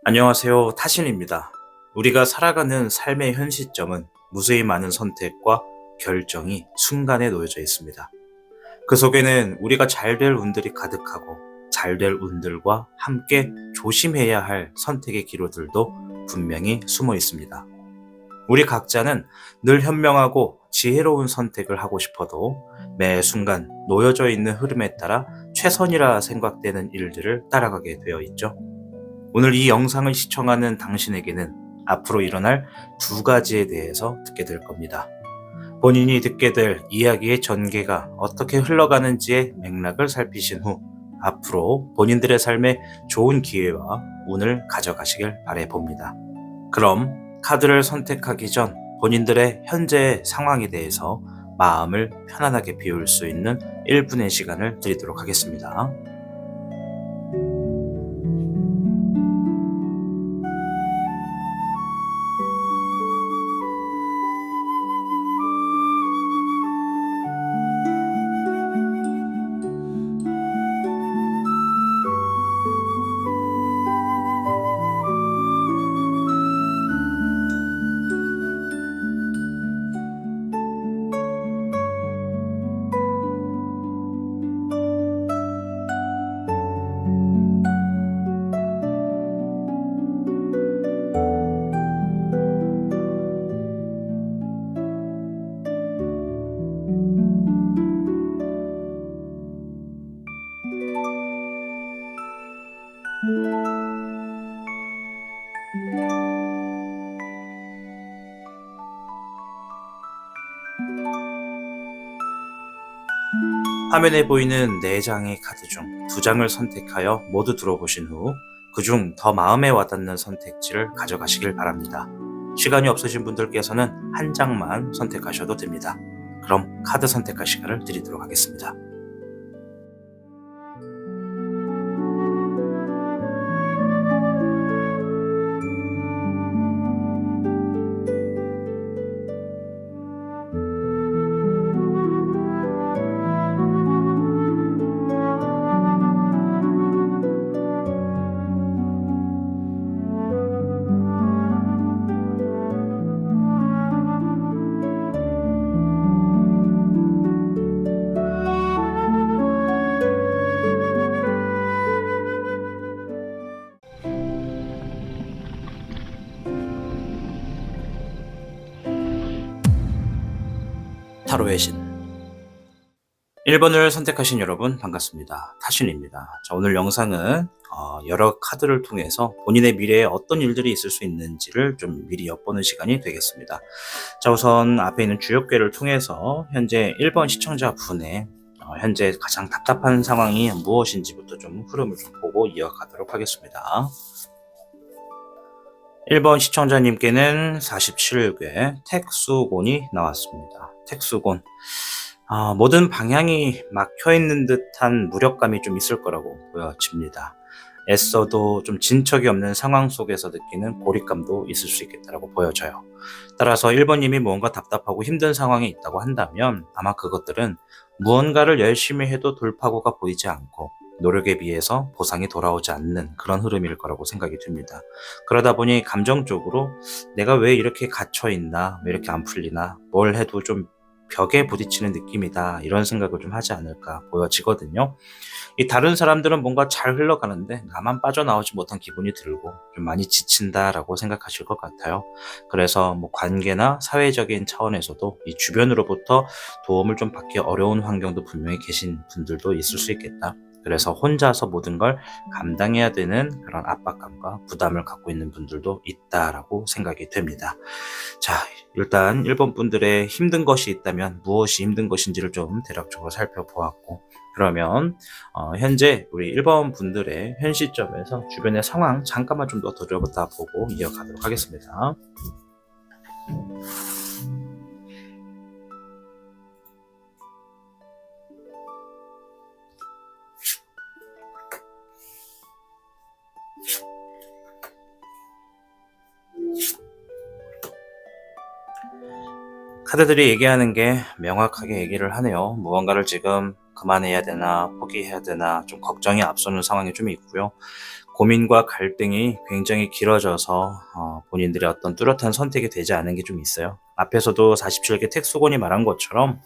안녕하세요. 타신입니다. 우리가 살아가는 삶의 현 시점은 무수히 많은 선택과 결정이 순간에 놓여져 있습니다. 그 속에는 우리가 잘 될 운들이 가득하고 잘 될 운들과 함께 조심해야 할 선택의 기로들도 분명히 숨어 있습니다. 우리 각자는 늘 현명하고 지혜로운 선택을 하고 싶어도 매 순간 놓여져 있는 흐름에 따라 최선이라 생각되는 일들을 따라가게 되어 있죠. 오늘 이 영상을 시청하는 당신에게는 앞으로 일어날 두 가지에 대해서 듣게 될 겁니다. 본인이 듣게 될 이야기의 전개가 어떻게 흘러가는지의 맥락을 살피신 후 앞으로 본인들의 삶에 좋은 기회와 운을 가져가시길 바라봅니다. 그럼 카드를 선택하기 전 본인들의 현재의 상황에 대해서 마음을 편안하게 비울 수 있는 1분의 시간을 드리도록 하겠습니다. 화면에 보이는 4장의 카드 중 2장을 선택하여 모두 들어보신 후 그중 더 마음에 와닿는 선택지를 가져가시길 바랍니다. 시간이 없으신 분들께서는 한 장만 선택하셔도 됩니다. 그럼 카드 선택할 시간을 드리도록 하겠습니다. 타로의 신 1번을 선택하신 여러분 반갑습니다. 타신입니다. 자, 오늘 영상은 여러 카드를 통해서 본인의 미래에 어떤 일들이 있을 수 있는지를 좀 미리 엿보는 시간이 되겠습니다. 자, 우선 앞에 있는 주역궤를 통해서 현재 1번 시청자분의 현재 가장 답답한 상황이 무엇인지부터 좀 흐름을 좀 보고 이어가도록 하겠습니다. 1번 시청자님께는 47개 택수곤이 나왔습니다. 택수곤. 모든 방향이 막혀있는 듯한 무력감이 좀 있을 거라고 보여집니다. 애써도 좀 진척이 없는 상황 속에서 느끼는 고립감도 있을 수 있겠다라고 보여져요. 따라서 1번님이 무언가 답답하고 힘든 상황에 있다고 한다면 아마 그것들은 무언가를 열심히 해도 돌파구가 보이지 않고 노력에 비해서 보상이 돌아오지 않는 그런 흐름일 거라고 생각이 듭니다. 그러다 보니 감정적으로 내가 왜 이렇게 갇혀있나, 왜 이렇게 안 풀리나, 뭘 해도 좀 벽에 부딪히는 느낌이다, 이런 생각을 좀 하지 않을까 보여지거든요. 이 다른 사람들은 뭔가 잘 흘러가는데 나만 빠져나오지 못한 기분이 들고 좀 많이 지친다라고 생각하실 것 같아요. 그래서 뭐 관계나 사회적인 차원에서도 이 주변으로부터 도움을 좀 받기 어려운 환경도 분명히 계신 분들도 있을 수 있겠다. 그래서 혼자서 모든 걸 감당해야 되는 그런 압박감과 부담을 갖고 있는 분들도 있다라고 생각이 됩니다. 자, 일단 1번 분들의 힘든 것이 있다면 무엇이 힘든 것인지를 좀 대략적으로 살펴보았고, 그러면 현재 우리 1번 분들의 현 시점에서 주변의 상황 잠깐만 좀 더 들여다보고 이어가도록 하겠습니다. 카드들이 얘기하는 게 명확하게 얘기를 하네요. 무언가를 지금 그만해야 되나 포기해야 되나 좀 걱정이 앞서는 상황이 좀 있고요. 고민과 갈등이 굉장히 길어져서 본인들의 어떤 뚜렷한 선택이 되지 않은 게 좀 있어요. 앞에서도 47개 택수곤이 말한 것처럼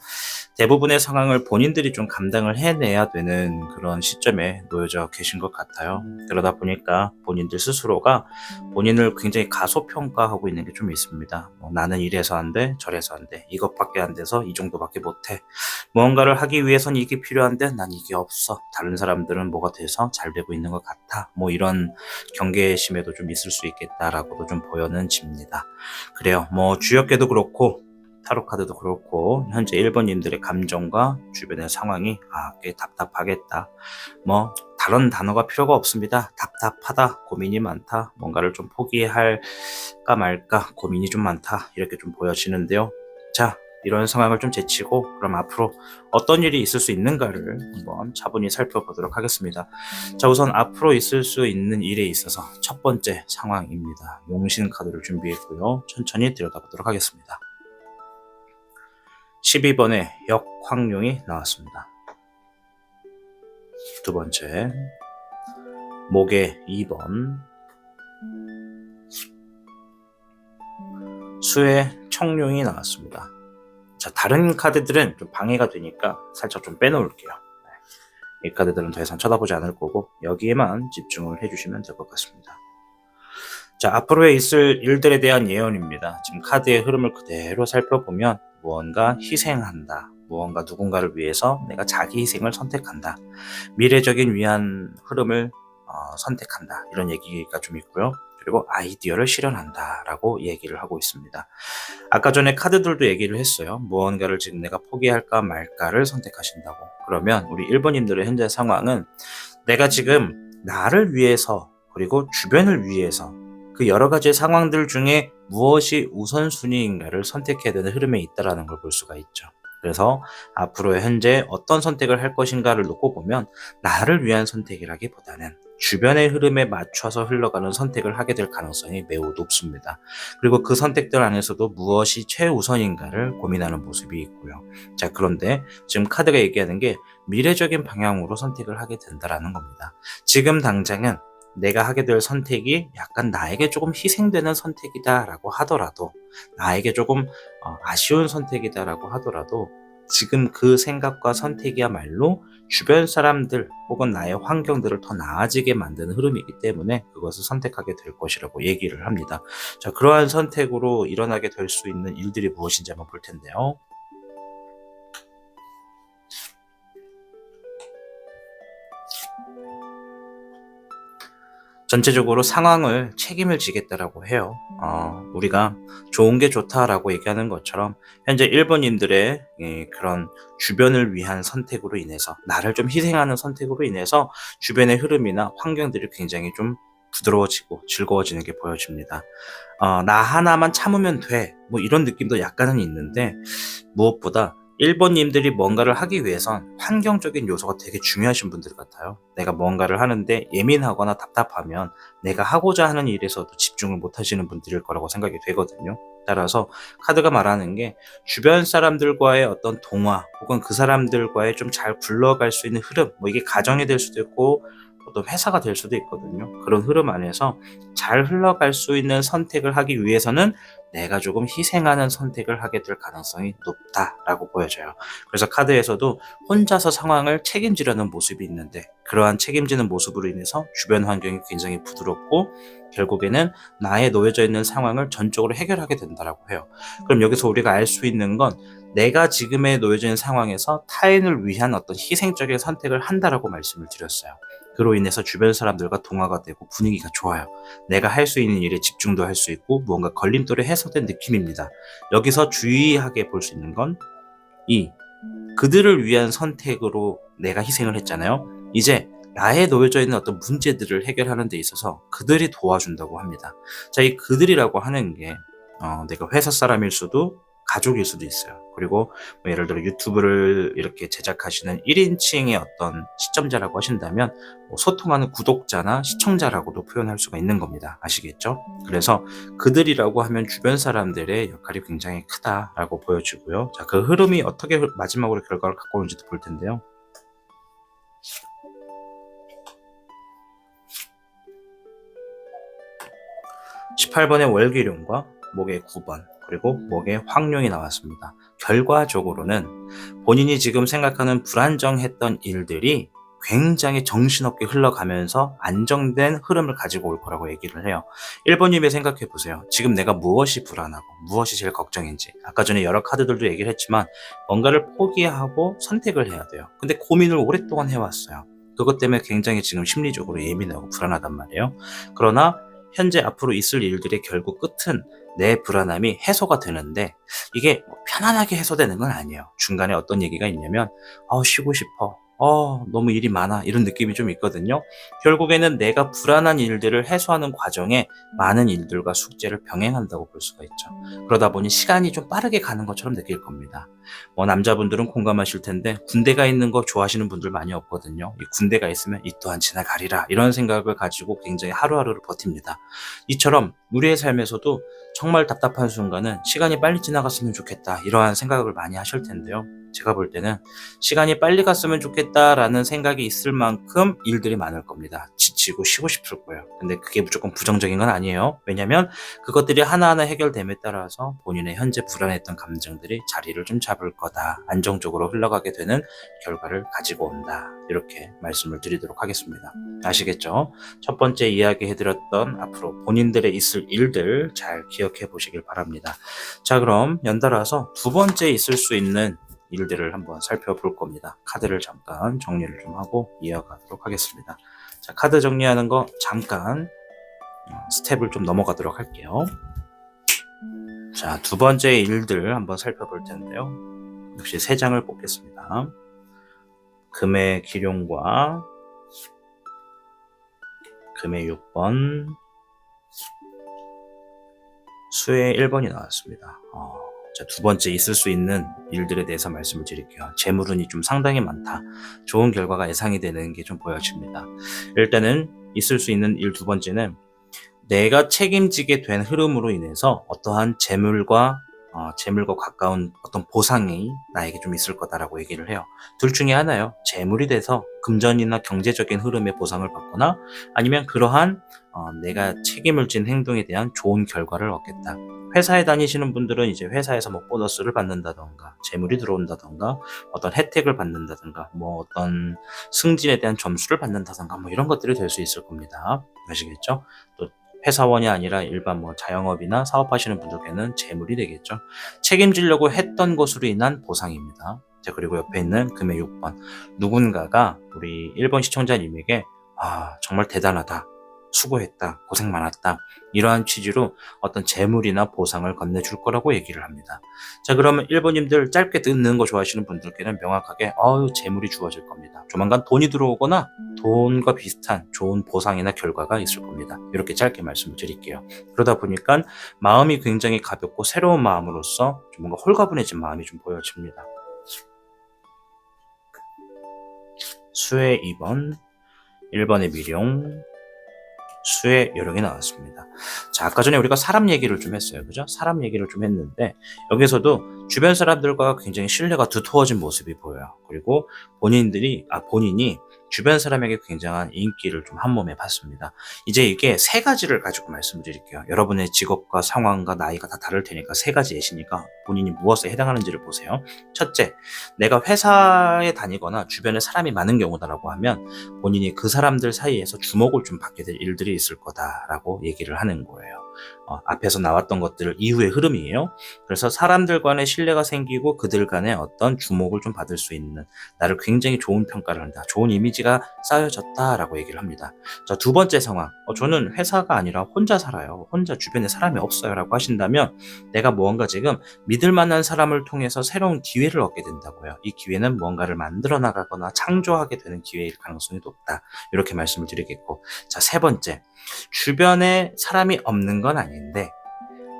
대부분의 상황을 본인들이 좀 감당을 해내야 되는 그런 시점에 놓여져 계신 것 같아요. 그러다 보니까 본인들 스스로가 본인을 굉장히 가소평가하고 있는 게 좀 있습니다. 나는 이래서 안 돼, 저래서 안 돼, 이것밖에 안 돼서 이 정도밖에 못해. 무언가를 하기 위해선 이게 필요한데 난 이게 없어. 다른 사람들은 뭐가 돼서 잘 되고 있는 것 같아. 이런 경계심에도 좀 있을 수 있겠다라고도 좀 보여는 집니다. 그래요. 주역계도 그렇고 타로 카드도 그렇고 현재 1번님들의 감정과 주변의 상황이 꽤 답답하겠다. 다른 단어가 필요가 없습니다. 답답하다, 고민이 많다, 뭔가를 좀 포기할까 말까 고민이 좀 많다, 이렇게 좀 보여지는데요. 자, 이런 상황을 좀 제치고 그럼 앞으로 어떤 일이 있을 수 있는가를 한번 차분히 살펴보도록 하겠습니다. 자, 우선 앞으로 있을 수 있는 일에 있어서 첫 번째 상황입니다. 용신 카드를 준비했고요. 천천히 들여다보도록 하겠습니다. 12번에 역황룡이 나왔습니다. 두 번째, 목의 2번, 수의 청룡이 나왔습니다. 자, 다른 카드들은 좀 방해가 되니까 살짝 좀 빼놓을게요. 이 카드들은 더 이상 쳐다보지 않을 거고 여기에만 집중을 해주시면 될 것 같습니다. 자, 앞으로에 있을 일들에 대한 예언입니다. 지금 카드의 흐름을 그대로 살펴보면 무언가 희생한다, 무언가 누군가를 위해서 내가 자기 희생을 선택한다, 미래적인 위한 흐름을 선택한다, 이런 얘기가 좀 있고요. 그리고 아이디어를 실현한다 라고 얘기를 하고 있습니다. 아까 전에 카드들도 얘기를 했어요. 무언가를 지금 내가 포기할까 말까를 선택하신다고. 그러면 우리 1번님들의 현재 상황은 내가 지금 나를 위해서 그리고 주변을 위해서 그 여러 가지 상황들 중에 무엇이 우선순위인가를 선택해야 되는 흐름에 있다는 걸 볼 수가 있죠. 그래서 앞으로 현재 어떤 선택을 할 것인가를 놓고 보면 나를 위한 선택이라기보다는 주변의 흐름에 맞춰서 흘러가는 선택을 하게 될 가능성이 매우 높습니다. 그리고 그 선택들 안에서도 무엇이 최우선인가를 고민하는 모습이 있고요. 자, 그런데 지금 카드가 얘기하는 게 미래적인 방향으로 선택을 하게 된다는 겁니다. 지금 당장은 내가 하게 될 선택이 약간 나에게 조금 희생되는 선택이다라고 하더라도, 나에게 조금 아쉬운 선택이다라고 하더라도 지금 그 생각과 선택이야말로 주변 사람들 혹은 나의 환경들을 더 나아지게 만드는 흐름이기 때문에 그것을 선택하게 될 것이라고 얘기를 합니다. 자, 그러한 선택으로 일어나게 될 수 있는 일들이 무엇인지 한번 볼 텐데요. 전체적으로 상황을 책임을 지겠다라고 해요. 우리가 좋은 게 좋다라고 얘기하는 것처럼 현재 1번님들의 그런 주변을 위한 선택으로 인해서, 나를 좀 희생하는 선택으로 인해서 주변의 흐름이나 환경들이 굉장히 좀 부드러워지고 즐거워지는 게 보여집니다. 나 하나만 참으면 돼, 이런 느낌도 약간은 있는데, 무엇보다 1번님들이 뭔가를 하기 위해선 환경적인 요소가 되게 중요하신 분들 같아요. 내가 뭔가를 하는데 예민하거나 답답하면 내가 하고자 하는 일에서도 집중을 못 하시는 분들일 거라고 생각이 되거든요. 따라서 카드가 말하는 게 주변 사람들과의 어떤 동화 혹은 그 사람들과의 좀 잘 굴러갈 수 있는 흐름, 이게 가정이 될 수도 있고 어떤 회사가 될 수도 있거든요. 그런 흐름 안에서 잘 흘러갈 수 있는 선택을 하기 위해서는 내가 조금 희생하는 선택을 하게 될 가능성이 높다라고 보여져요. 그래서 카드에서도 혼자서 상황을 책임지려는 모습이 있는데, 그러한 책임지는 모습으로 인해서 주변 환경이 굉장히 부드럽고 결국에는 나의 놓여져 있는 상황을 전적으로 해결하게 된다라고 해요. 그럼 여기서 우리가 알 수 있는 건 내가 지금에 놓여져 있는 상황에서 타인을 위한 어떤 희생적인 선택을 한다라고 말씀을 드렸어요. 그로 인해서 주변 사람들과 동화가 되고 분위기가 좋아요. 내가 할 수 있는 일에 집중도 할 수 있고 무언가 걸림돌이 해소된 느낌입니다. 여기서 주의하게 볼 수 있는 건 그들을 위한 선택으로 내가 희생을 했잖아요. 이제 나에 놓여져 있는 어떤 문제들을 해결하는 데 있어서 그들이 도와준다고 합니다. 자, 이 그들이라고 하는 게 내가 회사 사람일 수도 가족일 수도 있어요. 그리고 예를 들어 유튜브를 이렇게 제작하시는 1인칭의 어떤 시청자라고 하신다면 소통하는 구독자나 시청자라고도 표현할 수가 있는 겁니다. 아시겠죠? 그래서 그들이라고 하면 주변 사람들의 역할이 굉장히 크다라고 보여지고요. 자, 그 흐름이 어떻게 마지막으로 결과를 갖고 오는지도 볼 텐데요. 18번의 월기룡과 목의 9번, 그리고 목의 황룡이 나왔습니다. 결과적으로는 본인이 지금 생각하는 불안정했던 일들이 굉장히 정신없게 흘러가면서 안정된 흐름을 가지고 올 거라고 얘기를 해요. 1번님이 생각해 보세요. 지금 내가 무엇이 불안하고 무엇이 제일 걱정인지. 아까 전에 여러 카드들도 얘기를 했지만 뭔가를 포기하고 선택을 해야 돼요. 근데 고민을 오랫동안 해왔어요. 그것 때문에 굉장히 지금 심리적으로 예민하고 불안하단 말이에요. 그러나 현재 앞으로 있을 일들의 결국 끝은 내 불안함이 해소가 되는데 이게 편안하게 해소되는 건 아니에요. 중간에 어떤 얘기가 있냐면 쉬고 싶어. 너무 일이 많아. 이런 느낌이 좀 있거든요. 결국에는 내가 불안한 일들을 해소하는 과정에 많은 일들과 숙제를 병행한다고 볼 수가 있죠. 그러다 보니 시간이 좀 빠르게 가는 것처럼 느낄 겁니다. 남자분들은 공감하실 텐데 군대가 있는 거 좋아하시는 분들 많이 없거든요. 이 군대가 있으면 이 또한 지나가리라 이런 생각을 가지고 굉장히 하루하루를 버팁니다. 이처럼 우리의 삶에서도 정말 답답한 순간은 시간이 빨리 지나갔으면 좋겠다 이러한 생각을 많이 하실 텐데요. 제가 볼 때는 시간이 빨리 갔으면 좋겠다라는 생각이 있을 만큼 일들이 많을 겁니다. 지치고 쉬고 싶을 거예요. 근데 그게 무조건 부정적인 건 아니에요. 왜냐면 그것들이 하나하나 해결됨에 따라서 본인의 현재 불안했던 감정들이 자리를 좀 잡을 거다. 안정적으로 흘러가게 되는 결과를 가지고 온다. 이렇게 말씀을 드리도록 하겠습니다. 아시겠죠? 첫 번째 이야기해드렸던 앞으로 본인들의 있을 일들 잘 기억해 보시길 바랍니다. 자, 그럼 연달아서 두 번째 있을 수 있는 일들을 한번 살펴볼 겁니다. 카드를 잠깐 정리를 좀 하고 이어가도록 하겠습니다. 자, 카드 정리하는 거 잠깐 스텝을 좀 넘어가도록 할게요. 자, 두 번째 일들 한번 살펴볼 텐데요. 역시 세 장을 뽑겠습니다. 금의 기룡과 금의 6번, 수의 1번이 나왔습니다. 자, 두 번째 있을 수 있는 일들에 대해서 말씀을 드릴게요. 재물운이 좀 상당히 많다. 좋은 결과가 예상이 되는 게 좀 보여집니다. 일단은 있을 수 있는 일 두 번째는 내가 책임지게 된 흐름으로 인해서 어떠한 재물과 가까운 어떤 보상이 나에게 좀 있을 거다라고 얘기를 해요. 둘 중에 하나요. 재물이 돼서 금전이나 경제적인 흐름의 보상을 받거나 아니면 그러한 내가 책임을 진 행동에 대한 좋은 결과를 얻겠다. 회사에 다니시는 분들은 이제 회사에서 뭐 보너스를 받는다던가 재물이 들어온다던가 어떤 혜택을 받는다던가 뭐 어떤 승진에 대한 점수를 받는다던가 뭐 이런 것들이 될 수 있을 겁니다. 아시겠죠? 또 회사원이 아니라 일반 뭐 자영업이나 사업하시는 분들께는 재물이 되겠죠. 책임지려고 했던 것으로 인한 보상입니다. 자, 그리고 옆에 있는 금의 6번. 누군가가 우리 1번 시청자님에게 정말 대단하다. 수고했다. 고생 많았다. 이러한 취지로 어떤 재물이나 보상을 건네줄 거라고 얘기를 합니다. 자, 그러면 1번님들 짧게 듣는 거 좋아하시는 분들께는 명확하게 재물이 주어질 겁니다. 조만간 돈이 들어오거나 돈과 비슷한 좋은 보상이나 결과가 있을 겁니다. 이렇게 짧게 말씀을 드릴게요. 그러다 보니까 마음이 굉장히 가볍고 새로운 마음으로서 좀 뭔가 홀가분해진 마음이 좀 보여집니다. 수의 2번, 1번의 미룡, 수의 요령이 나왔습니다. 자, 아까 전에 우리가 사람 얘기를 좀 했어요. 그죠? 사람 얘기를 좀 했는데 여기서도 주변 사람들과 굉장히 신뢰가 두터워진 모습이 보여요. 그리고 본인이 주변 사람에게 굉장한 인기를 좀 한몸에 받습니다. 이제 이게 세 가지를 가지고 말씀드릴게요. 여러분의 직업과 상황과 나이가 다 다를 테니까 세 가지 예시니까 본인이 무엇에 해당하는지를 보세요. 첫째, 내가 회사에 다니거나 주변에 사람이 많은 경우다라고 하면 본인이 그 사람들 사이에서 주목을 좀 받게 될 일들이 있을 거다라고 얘기를 하는 거예요. 앞에서 나왔던 것들 이후의 흐름이에요. 그래서 사람들 간의 신뢰가 생기고 그들 간의 어떤 주목을 좀 받을 수 있는, 나를 굉장히 좋은 평가를 한다, 좋은 이미지가 쌓여졌다라고 얘기를 합니다. 자, 두 번째 상황, 저는 회사가 아니라 혼자 살아요, 혼자 주변에 사람이 없어요 라고 하신다면 내가 무언가 지금 믿을 만한 사람을 통해서 새로운 기회를 얻게 된다고요. 이 기회는 무언가를 만들어 나가거나 창조하게 되는 기회일 가능성이 높다, 이렇게 말씀을 드리겠고, 자, 세 번째, 주변에 사람이 없는 건 아닌데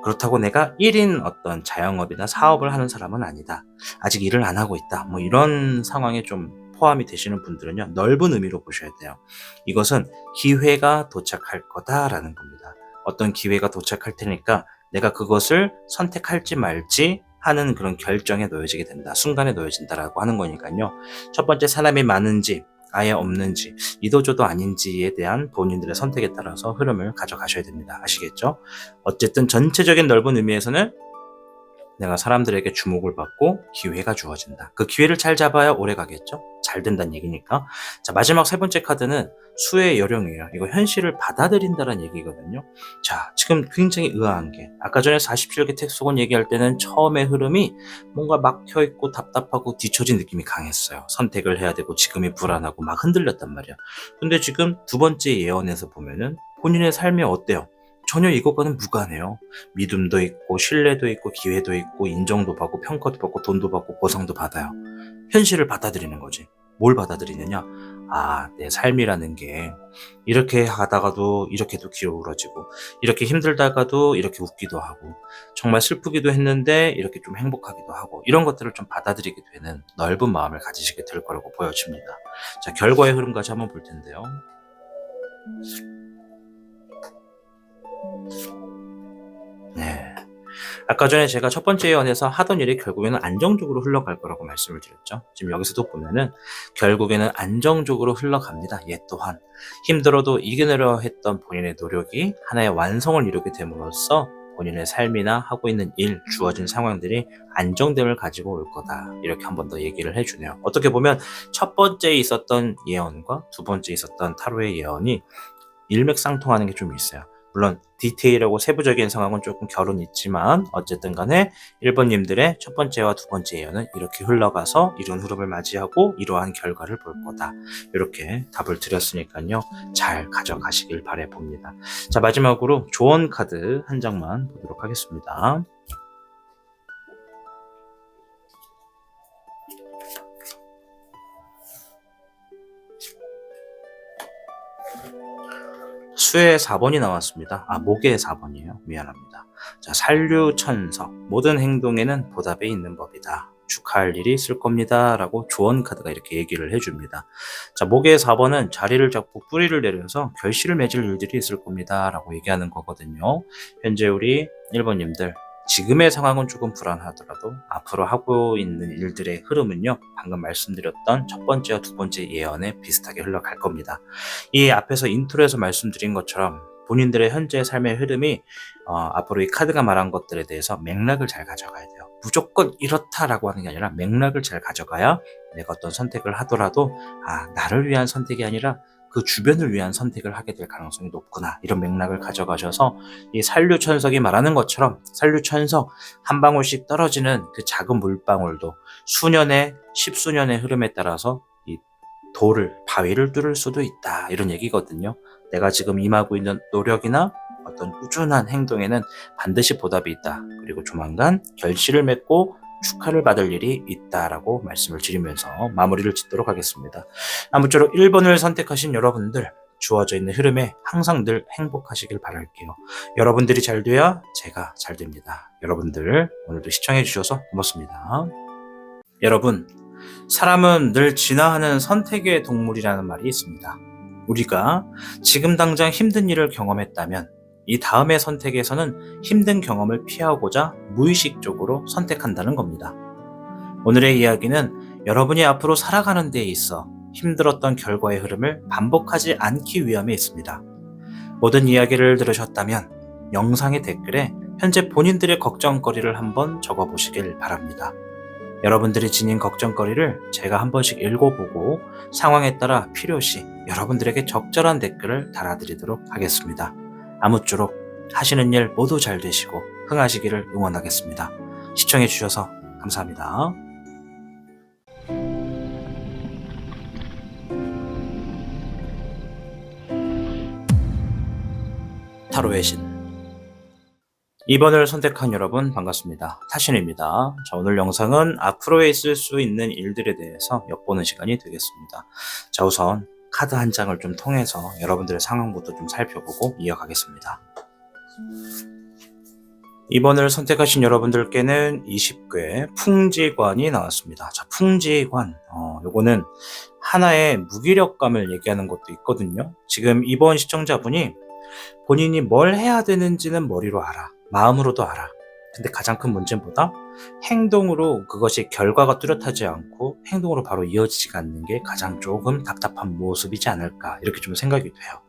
그렇다고 내가 1인 어떤 자영업이나 사업을 하는 사람은 아니다, 아직 일을 안 하고 있다, 뭐 이런 상황에 좀 포함이 되시는 분들은요, 넓은 의미로 보셔야 돼요. 이것은 기회가 도착할 거다라는 겁니다. 어떤 기회가 도착할 테니까 내가 그것을 선택할지 말지 하는 그런 결정에 놓여지게 된다, 순간에 놓여진다라고 하는 거니까요. 첫 번째, 사람이 많은지 아예 없는지, 이도저도 아닌지에 대한 본인들의 선택에 따라서 흐름을 가져가셔야 됩니다. 아시겠죠? 어쨌든 전체적인 넓은 의미에서는 내가 사람들에게 주목을 받고 기회가 주어진다. 그 기회를 잘 잡아야 오래 가겠죠? 잘 된다는 얘기니까. 자, 마지막 세 번째 카드는 수의 여령이에요. 이거 현실을 받아들인다는 얘기거든요. 자, 지금 굉장히 의아한 게 아까 전에 47개 택수권 얘기할 때는 처음의 흐름이 뭔가 막혀있고 답답하고 뒤처진 느낌이 강했어요. 선택을 해야 되고 지금이 불안하고 막 흔들렸단 말이야. 근데 지금 두 번째 예언에서 보면은 본인의 삶이 어때요? 전혀 이것과는 무관해요. 믿음도 있고 신뢰도 있고 기회도 있고 인정도 받고 평가도 받고 돈도 받고 보상도 받아요. 현실을 받아들이는 거지. 뭘 받아들이느냐? 아, 내 삶이라는 게 이렇게 하다가도 이렇게도 기울어지고 이렇게 힘들다가도 이렇게 웃기도 하고 정말 슬프기도 했는데 이렇게 좀 행복하기도 하고 이런 것들을 좀 받아들이게 되는 넓은 마음을 가지시게 될 거라고 보여집니다. 자, 결과의 흐름까지 한번 볼 텐데요. 네. 아까 전에 제가 첫 번째 예언에서 하던 일이 결국에는 안정적으로 흘러갈 거라고 말씀을 드렸죠. 지금 여기서도 보면은 결국에는 안정적으로 흘러갑니다. 얘 또한 힘들어도 이겨내려 했던 본인의 노력이 하나의 완성을 이루게 됨으로써 본인의 삶이나 하고 있는 일, 주어진 상황들이 안정됨을 가지고 올 거다. 이렇게 한 번 더 얘기를 해주네요. 어떻게 보면 첫 번째 있었던 예언과 두 번째 있었던 타로의 예언이 일맥상통하는 게 좀 있어요. 물론 디테일하고 세부적인 상황은 조금 결은 있지만 어쨌든 간에 1번님들의 첫 번째와 두 번째 예언은 이렇게 흘러가서 이런 흐름을 맞이하고 이러한 결과를 볼 거다. 이렇게 답을 드렸으니까요. 잘 가져가시길 바라봅니다. 자, 마지막으로 조언 카드 한 장만 보도록 하겠습니다. 수의 4번이 나왔습니다. 목의 4번이에요. 미안합니다. 자, 산류천석. 모든 행동에는 보답이 있는 법이다. 축하할 일이 있을 겁니다. 라고 조언 카드가 이렇게 얘기를 해줍니다. 자, 목의 4번은 자리를 잡고 뿌리를 내려서 결실을 맺을 일들이 있을 겁니다. 라고 얘기하는 거거든요. 현재 우리 1번님들 지금의 상황은 조금 불안하더라도 앞으로 하고 있는 일들의 흐름은요, 방금 말씀드렸던 첫 번째와 두 번째 예언에 비슷하게 흘러갈 겁니다. 이 앞에서 인트로에서 말씀드린 것처럼 본인들의 현재 삶의 흐름이 앞으로 이 카드가 말한 것들에 대해서 맥락을 잘 가져가야 돼요. 무조건 이렇다라고 하는 게 아니라 맥락을 잘 가져가야 내가 어떤 선택을 하더라도 나를 위한 선택이 아니라 그 주변을 위한 선택을 하게 될 가능성이 높구나. 이런 맥락을 가져가셔서 이 산류천석이 말하는 것처럼 산류천석 한 방울씩 떨어지는 그 작은 물방울도 수년의 십수년의 흐름에 따라서 이 바위를 뚫을 수도 있다. 이런 얘기거든요. 내가 지금 임하고 있는 노력이나 어떤 꾸준한 행동에는 반드시 보답이 있다. 그리고 조만간 결실을 맺고 축하를 받을 일이 있다라고 말씀을 드리면서 마무리를 짓도록 하겠습니다. 아무쪼록 1번을 선택하신 여러분들 주어져 있는 흐름에 항상 늘 행복하시길 바랄게요. 여러분들이 잘 돼야 제가 잘 됩니다. 여러분들 오늘도 시청해 주셔서 고맙습니다. 여러분, 사람은 늘 진화하는 선택의 동물이라는 말이 있습니다. 우리가 지금 당장 힘든 일을 경험했다면 이 다음의 선택에서는 힘든 경험을 피하고자 무의식적으로 선택한다는 겁니다. 오늘의 이야기는 여러분이 앞으로 살아가는 데 있어 힘들었던 결과의 흐름을 반복하지 않기 위함에 있습니다. 모든 이야기를 들으셨다면 영상의 댓글에 현재 본인들의 걱정거리를 한번 적어보시길 바랍니다. 여러분들이 지닌 걱정거리를 제가 한 번씩 읽어보고 상황에 따라 필요시 여러분들에게 적절한 댓글을 달아드리도록 하겠습니다. 아무쪼록 하시는 일 모두 잘 되시고 흥하시기를 응원하겠습니다. 시청해주셔서 감사합니다. 타로의 신 2번을 선택한 여러분 반갑습니다. 타신입니다. 자, 오늘 영상은 앞으로에 있을 수 있는 일들에 대해서 엿보는 시간이 되겠습니다. 자, 우선 카드 한 장을 좀 통해서 여러분들의 상황부터 좀 살펴보고 이어가겠습니다. 2번을 선택하신 여러분들께는 20궤 풍지관이 나왔습니다. 자, 풍지관. 요거는 하나의 무기력감을 얘기하는 것도 있거든요. 지금 2번 시청자분이 본인이 뭘 해야 되는지는 머리로 알아. 마음으로도 알아. 근데 가장 큰 문제는 뭐다? 행동으로 그것이 결과가 뚜렷하지 않고 행동으로 바로 이어지지가 않는 게 가장 조금 답답한 모습이지 않을까 이렇게 좀 생각이 돼요.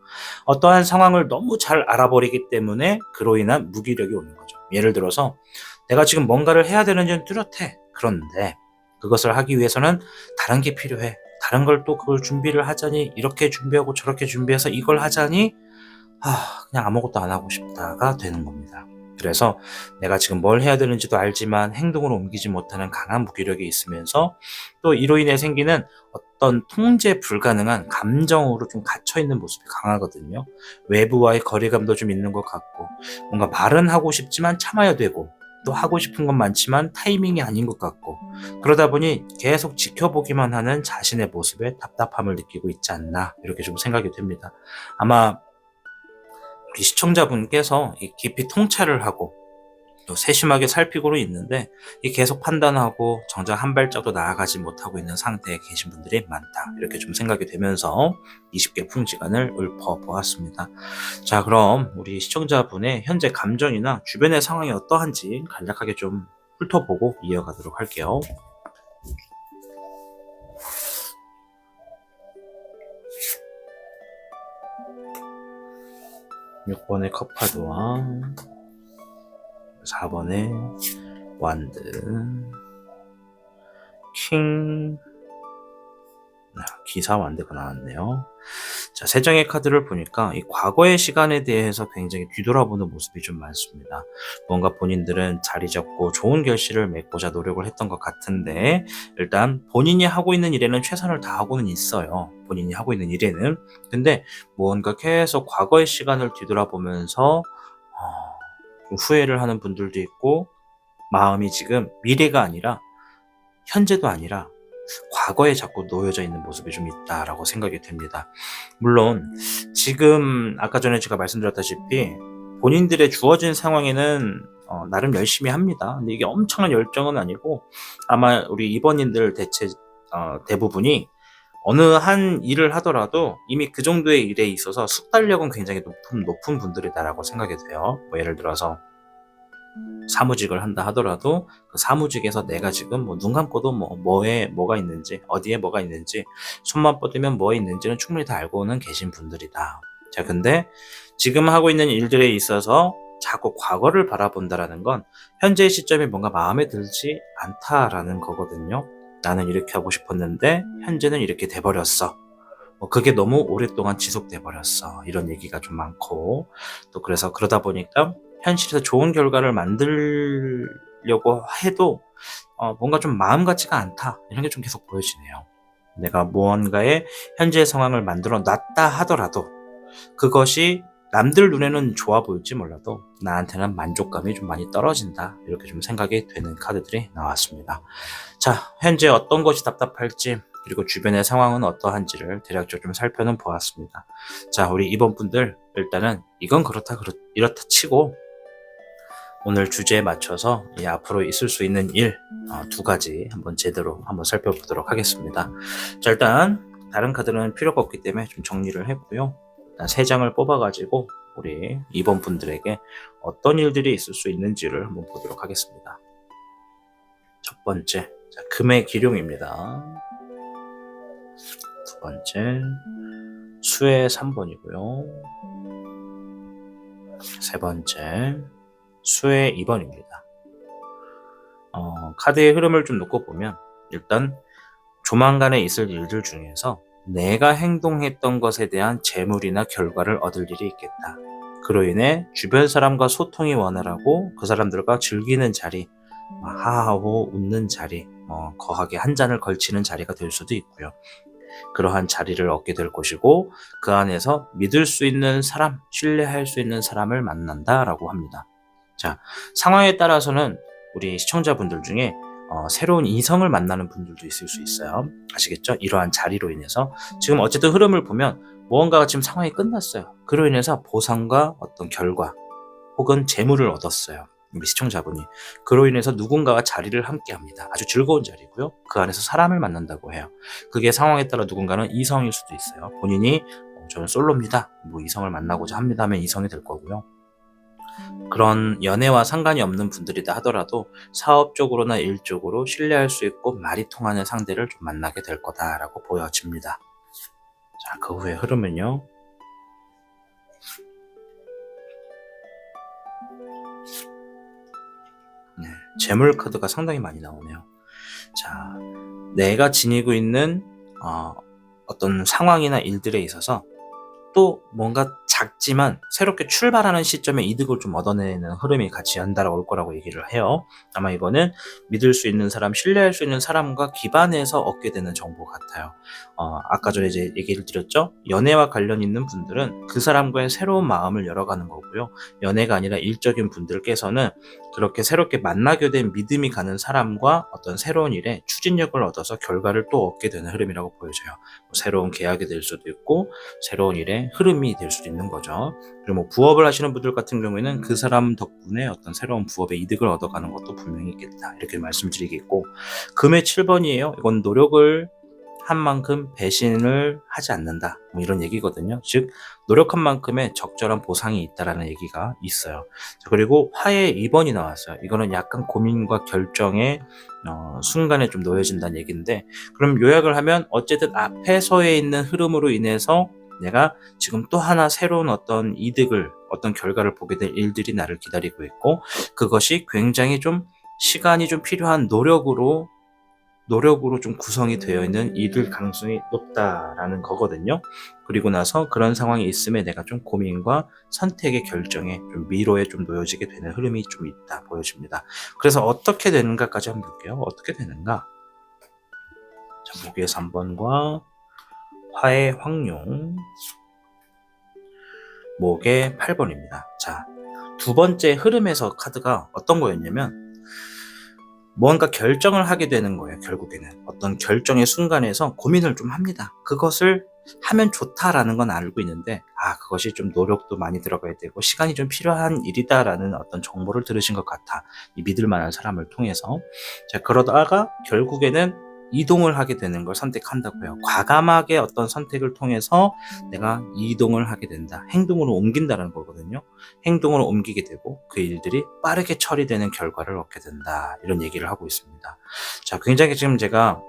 어떠한 상황을 너무 잘 알아버리기 때문에 그로 인한 무기력이 오는 거죠. 예를 들어서 내가 지금 뭔가를 해야 되는지는 뚜렷해. 그런데 그것을 하기 위해서는 다른 게 필요해. 다른 걸 또 그걸 준비를 하자니 이렇게 준비하고 저렇게 준비해서 이걸 하자니 그냥 아무것도 안 하고 싶다가 되는 겁니다. 그래서 내가 지금 뭘 해야 되는지도 알지만 행동으로 옮기지 못하는 강한 무기력이 있으면서 또 이로 인해 생기는 어떤 통제 불가능한 감정으로 좀 갇혀있는 모습이 강하거든요. 외부와의 거리감도 좀 있는 것 같고 뭔가 말은 하고 싶지만 참아야 되고 또 하고 싶은 건 많지만 타이밍이 아닌 것 같고 그러다 보니 계속 지켜보기만 하는 자신의 모습에 답답함을 느끼고 있지 않나 이렇게 좀 생각이 됩니다. 아마 우리 시청자분께서 깊이 통찰을 하고 또 세심하게 살피고는 있는데 이 계속 판단하고 정작 한 발짝도 나아가지 못하고 있는 상태에 계신 분들이 많다 이렇게 좀 생각이 되면서 20개 풍지간을 읊어보았습니다. 자, 그럼 우리 시청자분의 현재 감정이나 주변의 상황이 어떠한지 간략하게 좀 훑어보고 이어가도록 할게요. 6번의 컵카드와 4번의 완드, 킹, 기사 완드가 나왔네요. 자, 세 장의 카드를 보니까 이 과거의 시간에 대해서 굉장히 뒤돌아보는 모습이 좀 많습니다. 뭔가 본인들은 자리 잡고 좋은 결실을 맺고자 노력을 했던 것 같은데 일단 본인이 하고 있는 일에는 최선을 다하고는 있어요. 본인이 하고 있는 일에는. 근데 뭔가 계속 과거의 시간을 뒤돌아보면서 좀 후회를 하는 분들도 있고 마음이 지금 미래가 아니라 현재도 아니라 과거에 자꾸 놓여져 있는 모습이 좀 있다라고 생각이 됩니다. 물론 지금 아까 전에 제가 말씀드렸다시피 본인들의 주어진 상황에는 나름 열심히 합니다. 근데 이게 엄청난 열정은 아니고 아마 우리 2번님들 대부분이 어느 한 일을 하더라도 이미 그 정도의 일에 있어서 숙달력은 굉장히 높은 분들이다라고 생각이 돼요. 뭐 예를 들어서 사무직을 한다 하더라도 그 사무직에서 내가 지금 눈 감고도 뭐가 있는지 어디에 뭐가 있는지 손만 뻗으면 뭐에 있는지는 충분히 다 알고는 계신 분들이다. 자, 근데 지금 하고 있는 일들에 있어서 자꾸 과거를 바라본다라는 건 현재의 시점이 뭔가 마음에 들지 않다라는 거거든요. 나는 이렇게 하고 싶었는데 현재는 이렇게 돼버렸어. 그게 너무 오랫동안 지속돼 버렸어. 이런 얘기가 좀 많고 또 그래서 그러다 보니까 현실에서 좋은 결과를 만들려고 해도 뭔가 좀 마음 같지가 않다 이런 게 좀 계속 보여지네요. 내가 무언가의 현재의 상황을 만들어 놨다 하더라도 그것이 남들 눈에는 좋아 보일지 몰라도 나한테는 만족감이 좀 많이 떨어진다 이렇게 좀 생각이 되는 카드들이 나왔습니다. 자, 현재 어떤 것이 답답할지 그리고 주변의 상황은 어떠한지를 대략적으로 좀 살펴는 보았습니다. 자, 우리 이번 분들 일단은 이건 이렇다 치고 오늘 주제에 맞춰서 앞으로 있을 수 있는 일 두 가지 한번 제대로 한번 살펴보도록 하겠습니다. 자, 일단 다른 카드는 필요가 없기 때문에 좀 정리를 했고요. 일단 3장을 뽑아가지고 우리 이번 분들에게 어떤 일들이 있을 수 있는지를 한번 보도록 하겠습니다. 첫 번째, 자, 금의 기룡입니다. 두 번째, 수의 3번이고요. 세 번째, 수의 2번입니다. 카드의 흐름을 좀 놓고 보면 일단 조만간에 있을 일들 중에서 내가 행동했던 것에 대한 재물이나 결과를 얻을 일이 있겠다. 그로 인해 주변 사람과 소통이 원활하고 그 사람들과 즐기는 자리, 하하호 웃는 자리, 거하게 한 잔을 걸치는 자리가 될 수도 있고요. 그러한 자리를 얻게 될 것이고 그 안에서 믿을 수 있는 사람, 신뢰할 수 있는 사람을 만난다라고 합니다. 자, 상황에 따라서는 우리 시청자분들 중에 새로운 이성을 만나는 분들도 있을 수 있어요. 아시겠죠? 이러한 자리로 인해서 지금 어쨌든 흐름을 보면 무언가가 지금 상황이 끝났어요. 그로 인해서 보상과 어떤 결과 혹은 재물을 얻었어요. 우리 시청자분이. 그로 인해서 누군가와 자리를 함께 합니다. 아주 즐거운 자리고요. 그 안에서 사람을 만난다고 해요. 그게 상황에 따라 누군가는 이성일 수도 있어요. 본인이 저는 솔로입니다. 이성을 만나고자 합니다 하면 이성이 될 거고요. 그런 연애와 상관이 없는 분들이다 하더라도 사업적으로나 일적으로 신뢰할 수 있고 말이 통하는 상대를 좀 만나게 될 거다라고 보여집니다. 자, 그 후에 흐름은요. 네, 재물 카드가 상당히 많이 나오네요. 자, 내가 지니고 있는 어떤 상황이나 일들에 있어서 또 뭔가 작지만 새롭게 출발하는 시점에 이득을 좀 얻어내는 흐름이 같이 연달아 올 거라고 얘기를 해요. 아마 이거는 믿을 수 있는 사람, 신뢰할 수 있는 사람과 기반해서 얻게 되는 정보 같아요. 아까 전에 이제 얘기를 드렸죠. 연애와 관련 있는 분들은 그 사람과의 새로운 마음을 열어가는 거고요. 연애가 아니라 일적인 분들께서는 그렇게 새롭게 만나게 된 믿음이 가는 사람과 어떤 새로운 일에 추진력을 얻어서 결과를 또 얻게 되는 흐름이라고 보여져요. 새로운 계약이 될 수도 있고 새로운 일의 흐름이 될 수도 있는 거죠. 그리고 뭐 부업을 하시는 분들 같은 경우에는 그 사람 덕분에 어떤 새로운 부업의 이득을 얻어가는 것도 분명히 있겠다, 이렇게 말씀드리겠고, 금의 7번이에요. 이건 노력을 한 만큼 배신을 하지 않는다, 뭐 이런 얘기거든요. 즉 노력한 만큼의 적절한 보상이 있다라는 얘기가 있어요. 자, 그리고 화의 2번이 나왔어요. 이거는 약간 고민과 결정의 순간에 좀 놓여진다는 얘기인데, 그럼 요약을 하면 어쨌든 앞에서에 있는 흐름으로 인해서 내가 지금 또 하나 새로운 어떤 이득을, 어떤 결과를 보게 될 일들이 나를 기다리고 있고, 그것이 굉장히 좀 시간이 좀 필요한 노력으로 좀 구성이 되어 있는 일일 가능성이 높다라는 거거든요. 그리고 나서 그런 상황이 있음에 내가 좀 고민과 선택의 결정에 좀 미로에 좀 놓여지게 되는 흐름이 좀 있다 보여집니다. 그래서 어떻게 되는가까지 한번 볼게요. 어떻게 되는가? 자, 목의 3번과 화의 황룡, 목의 8번입니다. 자, 두 번째 흐름에서 카드가 어떤 거였냐면 뭔가 결정을 하게 되는 거예요. 결국에는 어떤 결정의 순간에서 고민을 좀 합니다. 그것을 하면 좋다라는 건 알고 있는데 그것이 좀 노력도 많이 들어가야 되고 시간이 좀 필요한 일이다라는 어떤 정보를 들으신 것 같아. 이 믿을 만한 사람을 통해서. 자, 그러다가 결국에는 이동을 하게 되는 걸 선택한다고요. 과감하게 어떤 선택을 통해서 내가 이동을 하게 된다. 행동으로 옮긴다는 거거든요. 행동으로 옮기게 되고 그 일들이 빠르게 처리되는 결과를 얻게 된다, 이런 얘기를 하고 있습니다. 자, 굉장히 지금 제가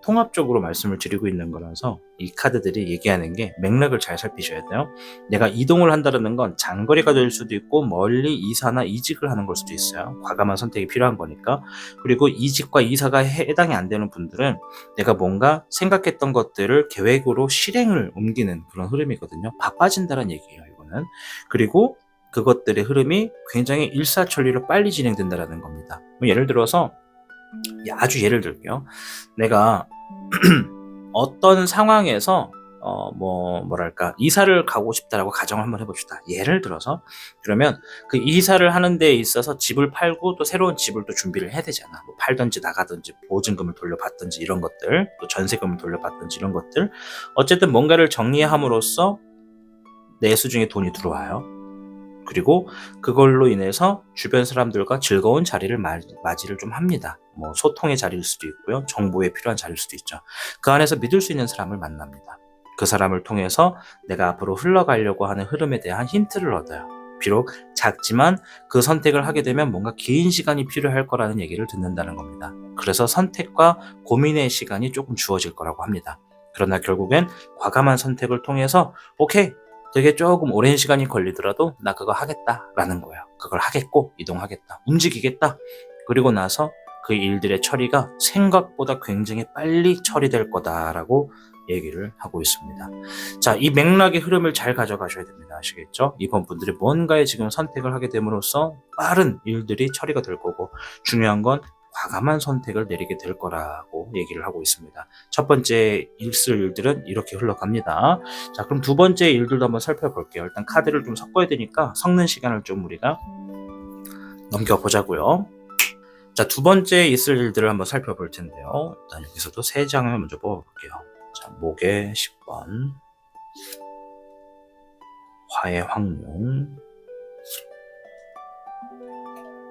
통합적으로 말씀을 드리고 있는 거라서 이 카드들이 얘기하는 게 맥락을 잘 살피셔야 돼요. 내가 이동을 한다는 건 장거리가 될 수도 있고 멀리 이사나 이직을 하는 걸 수도 있어요. 과감한 선택이 필요한 거니까. 그리고 이직과 이사가 해당이 안 되는 분들은 내가 뭔가 생각했던 것들을 계획으로 실행을 옮기는 그런 흐름이거든요. 바빠진다는 얘기예요, 이거는. 그리고 그것들의 흐름이 굉장히 일사천리로 빨리 진행된다는 겁니다. 예를 들어서 아주 예를 들게요. 내가 어떤 상황에서 뭐랄까 이사를 가고 싶다라고 가정을 한번 해봅시다. 예를 들어서 그러면 그 이사를 하는 데 있어서 집을 팔고 또 새로운 집을 또 준비를 해야 되잖아. 뭐 팔든지 나가든지 보증금을 돌려받든지 이런 것들, 또 전세금을 돌려받든지 이런 것들, 어쨌든 뭔가를 정리함으로써 내 수중에 돈이 들어와요. 그리고 그걸로 인해서 주변 사람들과 즐거운 자리를 맞이를 좀 합니다. 뭐 소통의 자리일 수도 있고요. 정보에 필요한 자리일 수도 있죠. 그 안에서 믿을 수 있는 사람을 만납니다. 그 사람을 통해서 내가 앞으로 흘러가려고 하는 흐름에 대한 힌트를 얻어요. 비록 작지만 그 선택을 하게 되면 뭔가 긴 시간이 필요할 거라는 얘기를 듣는다는 겁니다. 그래서 선택과 고민의 시간이 조금 주어질 거라고 합니다. 그러나 결국엔 과감한 선택을 통해서 오케이, 되게 조금 오랜 시간이 걸리더라도 나 그거 하겠다라는 거예요. 그걸 하겠고 이동하겠다, 움직이겠다. 그리고 나서 그 일들의 처리가 생각보다 굉장히 빨리 처리될 거다라고 얘기를 하고 있습니다. 자, 이 맥락의 흐름을 잘 가져가셔야 됩니다. 아시겠죠? 이번 분들이 뭔가에 지금 선택을 하게 됨으로써 빠른 일들이 처리가 될 거고, 중요한 건 과감한 선택을 내리게 될 거라고 얘기를 하고 있습니다. 첫 번째 있을 일들은 이렇게 흘러갑니다. 자, 그럼 두 번째 일들도 한번 살펴볼게요. 일단 카드를 좀 섞어야 되니까 섞는 시간을 좀 우리가 넘겨보자고요. 자, 두 번째 있을 일들을 한번 살펴볼 텐데요. 일단 여기서도 세 장을 먼저 뽑아볼게요. 자, 목의 10번, 화의 황룡,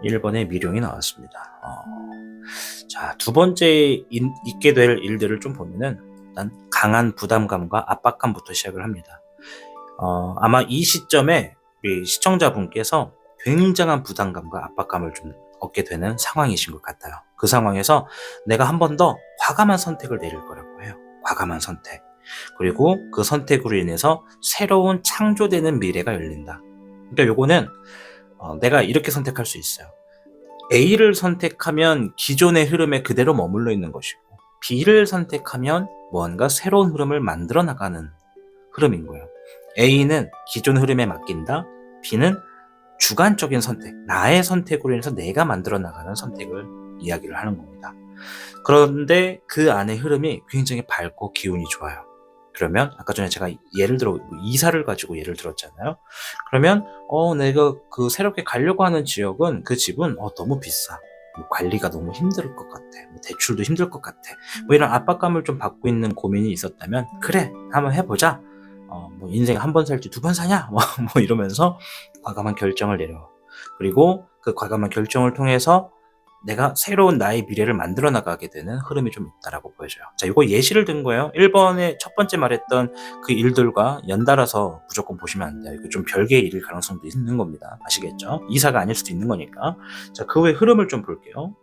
1번의 미룡이 나왔습니다. 자, 두 번째 있게 될 일들을 좀 보면은 일단 강한 부담감과 압박감부터 시작을 합니다. 아마 이 시점에 우리 시청자분께서 굉장한 부담감과 압박감을 좀 얻게 되는 상황이신 것 같아요. 그 상황에서 내가 한 번 더 과감한 선택을 내릴 거라고 해요. 과감한 선택. 그리고 그 선택으로 인해서 새로운 창조되는 미래가 열린다. 그러니까 요거는 내가 이렇게 선택할 수 있어요. A를 선택하면 기존의 흐름에 그대로 머물러 있는 것이고, B를 선택하면 뭔가 새로운 흐름을 만들어 나가는 흐름인 거예요. A는 기존 흐름에 맡긴다. B는 주관적인 선택, 나의 선택으로 인해서 내가 만들어 나가는 선택을 이야기를 하는 겁니다. 그런데 그 안의 흐름이 굉장히 밝고 기운이 좋아요. 그러면 아까 전에 제가 예를 들어 이사를 가지고 예를 들었잖아요. 그러면 내가 그 새롭게 가려고 하는 지역은 그 집은 너무 비싸. 뭐 관리가 너무 힘들 것 같아. 뭐 대출도 힘들 것 같아. 뭐 이런 압박감을 좀 받고 있는 고민이 있었다면 그래 한번 해보자. 뭐 인생 한 번 살지 두 번 사냐? 뭐 이러면서 과감한 결정을 내려. 그리고 그 과감한 결정을 통해서 내가 새로운 나의 미래를 만들어 나가게 되는 흐름이 좀 있다라고 보여져요. 자, 이거 예시를 든 거예요. 1번에 첫 번째 말했던 그 일들과 연달아서 무조건 보시면 안 돼요. 이거 좀 별개의 일일 가능성도 있는 겁니다. 아시겠죠? 이사가 아닐 수도 있는 거니까. 자, 그 후에 흐름을 좀 볼게요.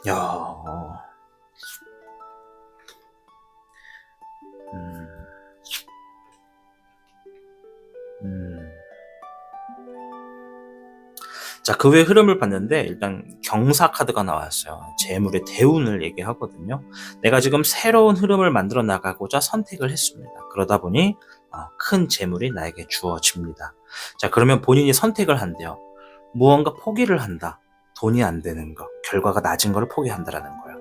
야, 음, 음. 자, 그 후에 흐름을 봤는데 일단 경사 카드가 나왔어요. 재물의 대운을 얘기하거든요. 내가 지금 새로운 흐름을 만들어 나가고자 선택을 했습니다. 그러다 보니 큰 재물이 나에게 주어집니다. 자, 그러면 본인이 선택을 한대요. 무언가 포기를 한다. 돈이 안 되는 거, 결과가 낮은 거를 포기한다라는 거예요.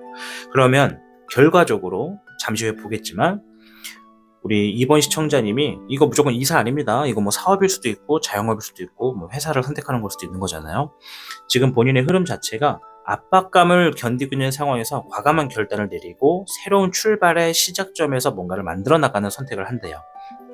그러면 결과적으로 잠시 후에 보겠지만 우리 2번 시청자님이 이거 무조건 이사 아닙니다. 이거 뭐 사업일 수도 있고 자영업일 수도 있고 뭐 회사를 선택하는 걸 수도 있는 거잖아요. 지금 본인의 흐름 자체가 압박감을 견디고 있는 상황에서 과감한 결단을 내리고 새로운 출발의 시작점에서 뭔가를 만들어 나가는 선택을 한대요.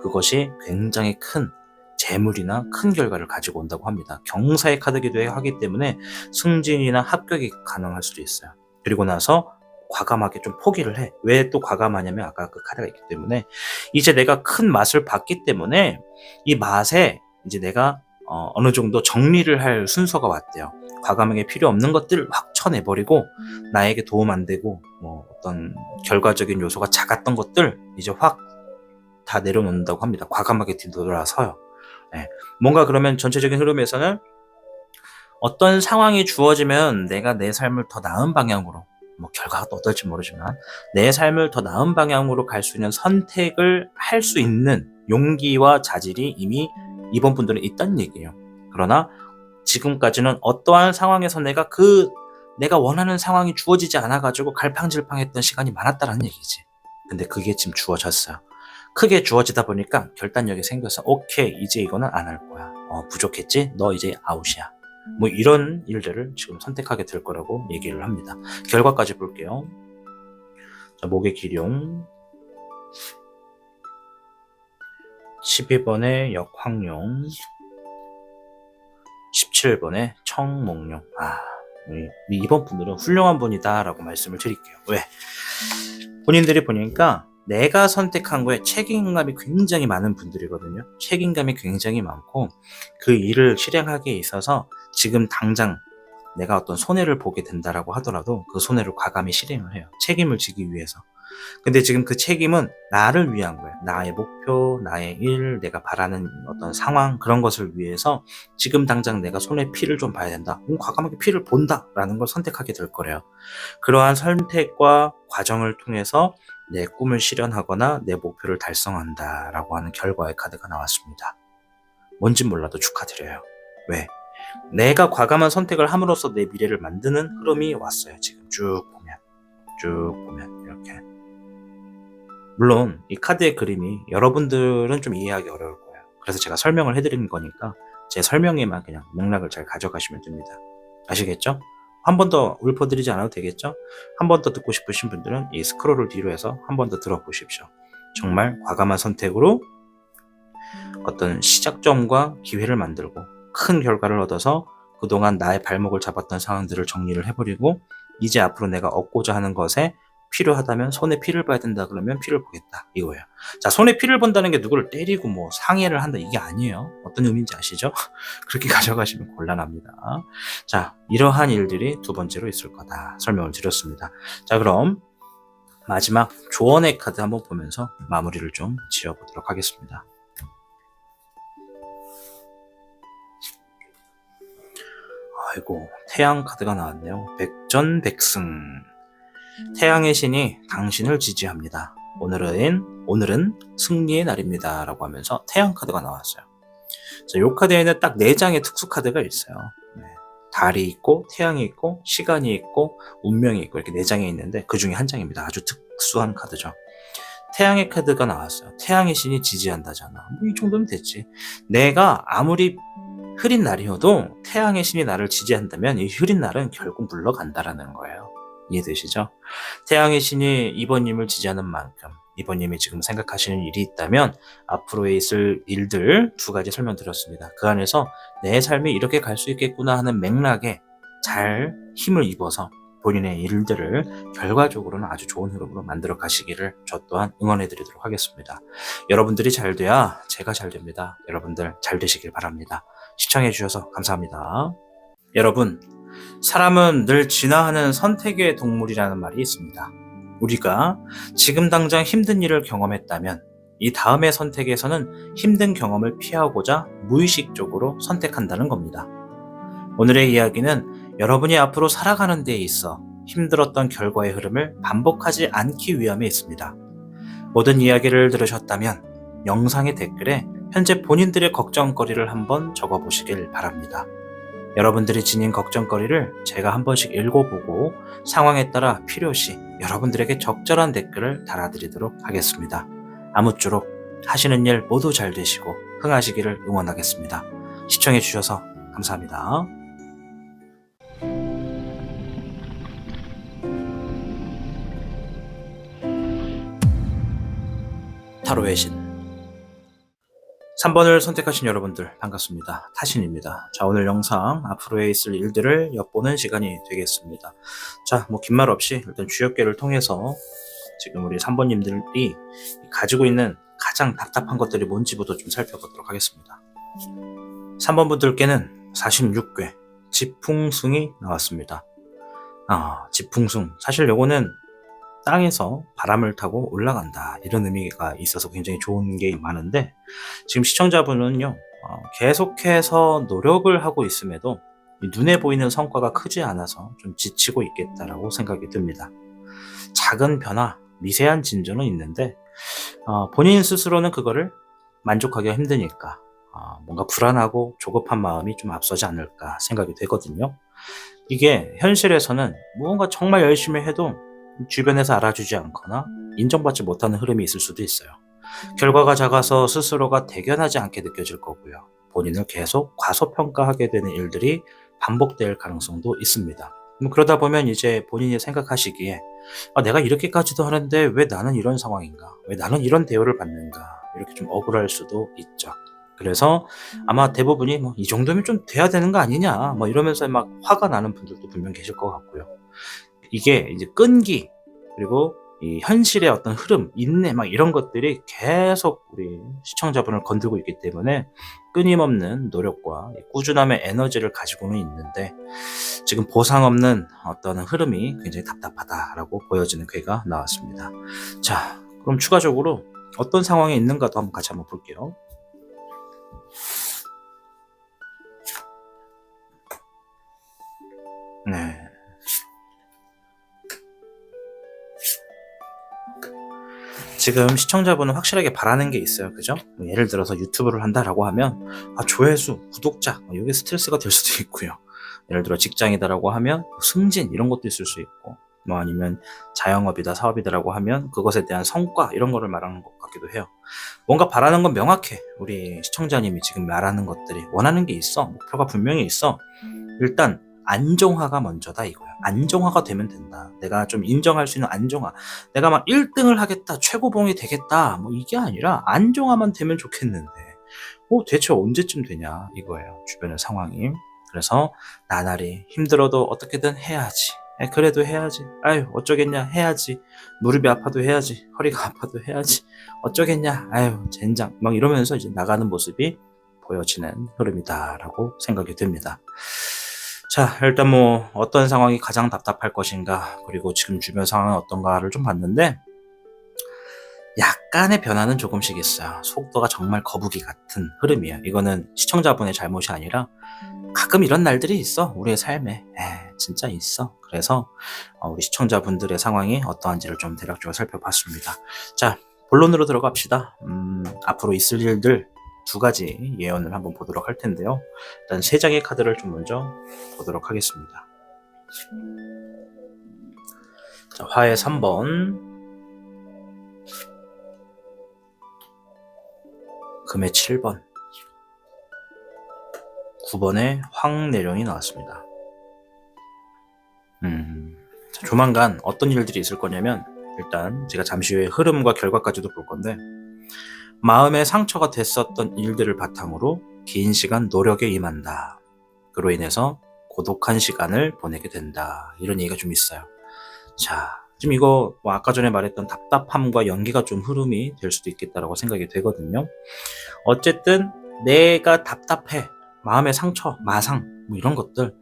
그것이 굉장히 큰 재물이나 큰 결과를 가지고 온다고 합니다. 경사의 카드기도 하기 때문에 승진이나 합격이 가능할 수도 있어요. 그리고 나서 과감하게 좀 포기를 해. 왜 또 과감하냐면 아까 그 카드가 있기 때문에 이제 내가 큰 맛을 봤기 때문에 이 맛에 이제 내가 어느 정도 정리를 할 순서가 왔대요. 과감하게 필요 없는 것들 확 쳐내버리고 나에게 도움 안 되고 뭐 어떤 결과적인 요소가 작았던 것들 이제 확 다 내려놓는다고 합니다. 과감하게 뒤돌아서요. 네. 뭔가 그러면 전체적인 흐름에서는 어떤 상황이 주어지면 내가 내 삶을 더 나은 방향으로 뭐 결과가 또 어떨지 모르지만 내 삶을 더 나은 방향으로 갈 수 있는 선택을 할 수 있는 용기와 자질이 이미 이번 분들은 있다는 얘기예요. 그러나 지금까지는 어떠한 상황에서 내가 원하는 상황이 주어지지 않아가지고 갈팡질팡했던 시간이 많았다는 얘기지. 근데 그게 지금 주어졌어요. 크게 주어지다 보니까 결단력이 생겨서 오케이 이제 이거는 안 할 거야. 부족했지? 너 이제 아웃이야. 뭐 이런 일들을 지금 선택하게 될 거라고 얘기를 합니다. 결과까지 볼게요. 자, 목의 기룡 12번의 역황룡 17번의 청목룡. 우리 이번 분들은 훌륭한 분이다 라고 말씀을 드릴게요. 왜? 본인들이 보니까 내가 선택한 거에 책임감이 굉장히 많은 분들이거든요. 책임감이 굉장히 많고 그 일을 실행하기에 있어서 지금 당장 내가 어떤 손해를 보게 된다라고 하더라도 그 손해를 과감히 실행을 해요. 책임을 지기 위해서. 근데 지금 그 책임은 나를 위한 거예요. 나의 목표, 나의 일, 내가 바라는 어떤 상황 그런 것을 위해서 지금 당장 내가 손에 피를 좀 봐야 된다. 과감하게 피를 본다라는 걸 선택하게 될 거래요. 그러한 선택과 과정을 통해서 내 꿈을 실현하거나 내 목표를 달성한다라고 하는 결과의 카드가 나왔습니다. 뭔진 몰라도 축하드려요. 왜? 내가 과감한 선택을 함으로써 내 미래를 만드는 흐름이 왔어요. 지금 쭉 보면 이렇게. 물론 이 카드의 그림이 여러분들은 좀 이해하기 어려울 거예요. 그래서 제가 설명을 해드리는 거니까 제 설명에만 그냥 맥락을 잘 가져가시면 됩니다. 아시겠죠? 한 번 더 읊어드리지 않아도 되겠죠? 한 번 더 듣고 싶으신 분들은 이 스크롤을 뒤로 해서 한 번 더 들어보십시오. 정말 과감한 선택으로 어떤 시작점과 기회를 만들고 큰 결과를 얻어서 그동안 나의 발목을 잡았던 상황들을 정리를 해버리고 이제 앞으로 내가 얻고자 하는 것에 필요하다면 손에 피를 봐야 된다 그러면 피를 보겠다 이거예요. 자, 손에 피를 본다는 게 누구를 때리고 뭐 상해를 한다 이게 아니에요. 어떤 의미인지 아시죠? 그렇게 가져가시면 곤란합니다. 자, 이러한 일들이 두 번째로 있을 거다 설명을 드렸습니다. 자, 그럼 마지막 조언의 카드 한번 보면서 마무리를 좀 지어보도록 하겠습니다. 아이고, 태양 카드가 나왔네요. 백전백승. 태양의 신이 당신을 지지합니다. 오늘은 승리의 날입니다. 라고 하면서 태양 카드가 나왔어요. 자, 이 카드에는 딱 4장의 특수 카드가 있어요. 네. 달이 있고, 태양이 있고, 시간이 있고, 운명이 있고, 이렇게 4장이 있는데 그 중에 한 장입니다. 아주 특수한 카드죠. 태양의 카드가 나왔어요. 태양의 신이 지지한다잖아. 뭐 이 정도면 됐지. 내가 아무리 흐린 날이어도 태양의 신이 나를 지지한다면 이 흐린 날은 결국 물러간다라는 거예요. 이해되시죠? 태양의 신이 이번님을 지지하는 만큼 이번님이 지금 생각하시는 일이 있다면 앞으로에 있을 일들 2가지 설명드렸습니다. 그 안에서 내 삶이 이렇게 갈 수 있겠구나 하는 맥락에 잘 힘을 입어서 본인의 일들을 결과적으로는 아주 좋은 흐름으로 만들어 가시기를 저 또한 응원해 드리도록 하겠습니다. 여러분들이 잘 돼야 제가 잘 됩니다. 여러분들 잘 되시길 바랍니다. 시청해 주셔서 감사합니다. 여러분, 사람은 늘 진화하는 선택의 동물이라는 말이 있습니다. 우리가 지금 당장 힘든 일을 경험했다면 이 다음의 선택에서는 힘든 경험을 피하고자 무의식적으로 선택한다는 겁니다. 오늘의 이야기는 여러분이 앞으로 살아가는 데 있어 힘들었던 결과의 흐름을 반복하지 않기 위함에 있습니다. 모든 이야기를 들으셨다면 영상의 댓글에 현재 본인들의 걱정거리를 한번 적어보시길 바랍니다. 여러분들이 지닌 걱정거리를 제가 한 번씩 읽어보고 상황에 따라 필요시 여러분들에게 적절한 댓글을 달아드리도록 하겠습니다. 아무쪼록 하시는 일 모두 잘 되시고 흥하시기를 응원하겠습니다. 시청해주셔서 감사합니다. 타로의 신 3번을 선택하신 여러분들 반갑습니다. 타신입니다. 자, 오늘 영상 앞으로에 있을 일들을 엿보는 시간이 되겠습니다. 자, 뭐 긴 말 없이 일단 주역계를 통해서 지금 우리 3번님들이 가지고 있는 가장 답답한 것들이 뭔지부터 좀 살펴보도록 하겠습니다. 3번 분들께는 46괴 지풍승이 나왔습니다. 지풍승. 사실 요거는 땅에서 바람을 타고 올라간다 이런 의미가 있어서 굉장히 좋은 게 많은데 지금 시청자분은요 계속해서 노력을 하고 있음에도 눈에 보이는 성과가 크지 않아서 좀 지치고 있겠다라고 생각이 듭니다. 작은 변화, 미세한 진전은 있는데 본인 스스로는 그거를 만족하기가 힘드니까 뭔가 불안하고 조급한 마음이 좀 앞서지 않을까 생각이 되거든요. 이게 현실에서는 무언가 정말 열심히 해도 주변에서 알아주지 않거나 인정받지 못하는 흐름이 있을 수도 있어요. 결과가 작아서 스스로가 대견하지 않게 느껴질 거고요. 본인을 계속 과소평가하게 되는 일들이 반복될 가능성도 있습니다. 그러다 보면 이제 본인이 생각하시기에 내가 이렇게까지도 하는데 왜 나는 이런 상황인가? 왜 나는 이런 대우를 받는가? 이렇게 좀 억울할 수도 있죠. 그래서 아마 대부분이 이 정도면 좀 돼야 되는 거 아니냐? 이러면서 막 화가 나는 분들도 분명 계실 것 같고요. 이게 이제 끈기 그리고 이 현실의 어떤 흐름, 인내 이런 것들이 계속 우리 시청자분을 건들고 있기 때문에 끊임없는 노력과 꾸준함의 에너지를 가지고는 있는데 지금 보상 없는 어떤 흐름이 굉장히 답답하다라고 보여지는 궤가 나왔습니다. 자, 그럼 추가적으로 어떤 상황에 있는가도 한번 같이 한번 볼게요. 네. 지금 시청자분은 확실하게 바라는 게 있어요. 그죠? 예를 들어서 유튜브를 한다라고 하면 조회수, 구독자 이게 스트레스가 될 수도 있고요. 예를 들어 직장이다라고 하면 승진 이런 것도 있을 수 있고 아니면 자영업이다 사업이다라고 하면 그것에 대한 성과 이런 거를 말하는 것 같기도 해요. 뭔가 바라는 건 명확해. 우리 시청자님이 지금 말하는 것들이 원하는 게 있어. 목표가 분명히 있어. 일단 안정화가 먼저다 이거야. 안정화가 되면 된다. 내가 좀 인정할 수 있는 안정화. 내가 막 1등을 하겠다, 최고봉이 되겠다, 이게 아니라 안정화만 되면 좋겠는데, 대체 언제쯤 되냐 이거예요. 주변의 상황이. 그래서 나날이 힘들어도 어떻게든 해야지. 그래도 해야지. 아유, 어쩌겠냐. 해야지. 무릎이 아파도 해야지. 허리가 아파도 해야지. 어쩌겠냐. 아유, 젠장. 막 이러면서 이제 나가는 모습이 보여지는 흐름이다라고 생각이 됩니다. 자, 일단 뭐 어떤 상황이 가장 답답할 것인가, 그리고 지금 주변 상황은 어떤가를 좀 봤는데, 약간의 변화는 조금씩 있어요. 속도가 정말 거북이 같은 흐름이에요. 이거는 시청자분의 잘못이 아니라 가끔 이런 날들이 있어. 우리의 삶에. 진짜 있어. 그래서 우리 시청자분들의 상황이 어떠한지를 좀 대략적으로 살펴봤습니다. 자, 본론으로 들어갑시다. 앞으로 있을 일들 두 가지 예언을 한번 보도록 할 텐데요. 일단 세 장의 카드를 좀 먼저 보도록 하겠습니다. 자, 화의 3번, 금의 7번, 9번에 황내령이 나왔습니다. 조만간 어떤 일들이 있을 거냐면, 일단 제가 잠시 후에 흐름과 결과까지도 볼 건데, 마음의 상처가 됐었던 일들을 바탕으로 긴 시간 노력에 임한다. 그로 인해서 고독한 시간을 보내게 된다. 이런 얘기가 좀 있어요. 자, 지금 이거 뭐 아까 전에 말했던 답답함과 연기가 좀 흐름이 될 수도 있겠다라고 생각이 되거든요. 어쨌든 내가 답답해, 마음의 상처, 마상 뭐 이런 것들,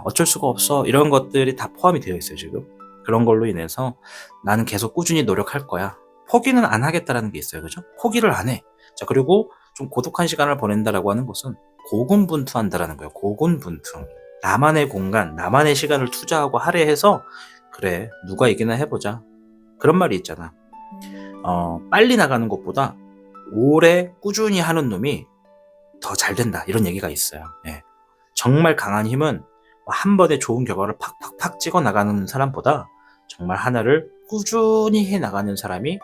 어쩔 수가 없어, 이런 것들이 다 포함이 되어 있어요. 지금 그런 걸로 인해서 나는 계속 꾸준히 노력할 거야, 포기는 안 하겠다라는 게 있어요. 그죠? 포기를 안 해. 자, 그리고 좀 고독한 시간을 보낸다라고 하는 것은 고군분투한다라는 거예요. 고군분투. 나만의 공간, 나만의 시간을 투자하고 할애해서, 그래, 누가 이기나 해보자. 그런 말이 있잖아. 빨리 나가는 것보다 오래 꾸준히 하는 놈이 더 잘 된다. 이런 얘기가 있어요. 정말 강한 힘은 한 번에 좋은 결과를 팍팍팍 찍어 나가는 사람보다 정말 하나를 꾸준히 해 나가는 사람이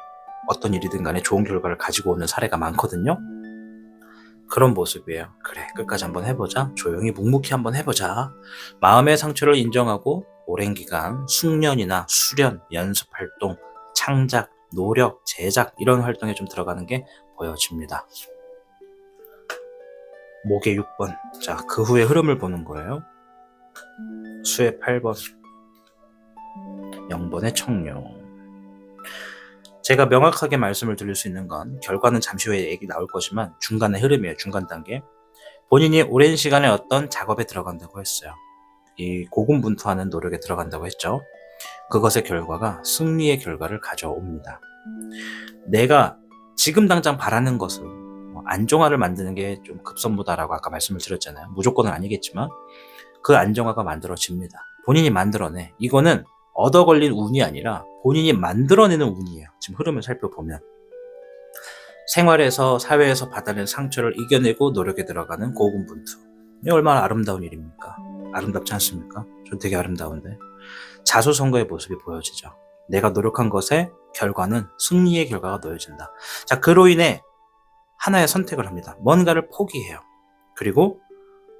어떤 일이든 간에 좋은 결과를 가지고 오는 사례가 많거든요. 그런 모습이에요. 그래, 끝까지 한번 해보자. 조용히 묵묵히 한번 해보자. 마음의 상처를 인정하고 오랜 기간 숙련이나 수련, 연습활동, 창작, 노력, 제작 이런 활동에 좀 들어가는 게 보여집니다. 목의 6번. 자, 그 후에 흐름을 보는 거예요. 수의 8번, 0번의 청룡. 제가 명확하게 말씀을 드릴 수 있는 건, 결과는 잠시 후에 얘기 나올 거지만 중간의 흐름이에요. 중간 단계. 본인이 오랜 시간에 어떤 작업에 들어간다고 했어요. 이 고군분투하는 노력에 들어간다고 했죠. 그것의 결과가 승리의 결과를 가져옵니다. 내가 지금 당장 바라는 것은 안정화를 만드는 게 좀 급선무다라고 아까 말씀을 드렸잖아요. 무조건은 아니겠지만 그 안정화가 만들어집니다. 본인이 만들어내. 이거는 얻어 걸린 운이 아니라 본인이 만들어내는 운이에요. 지금 흐름을 살펴보면 생활에서, 사회에서 받아낸 상처를 이겨내고 노력에 들어가는 고군분투. 이게 얼마나 아름다운 일입니까? 아름답지 않습니까? 전 되게 아름다운데. 자수성가의 모습이 보여지죠. 내가 노력한 것의 결과는 승리의 결과가 놓여진다. 자, 그로 인해 하나의 선택을 합니다. 뭔가를 포기해요. 그리고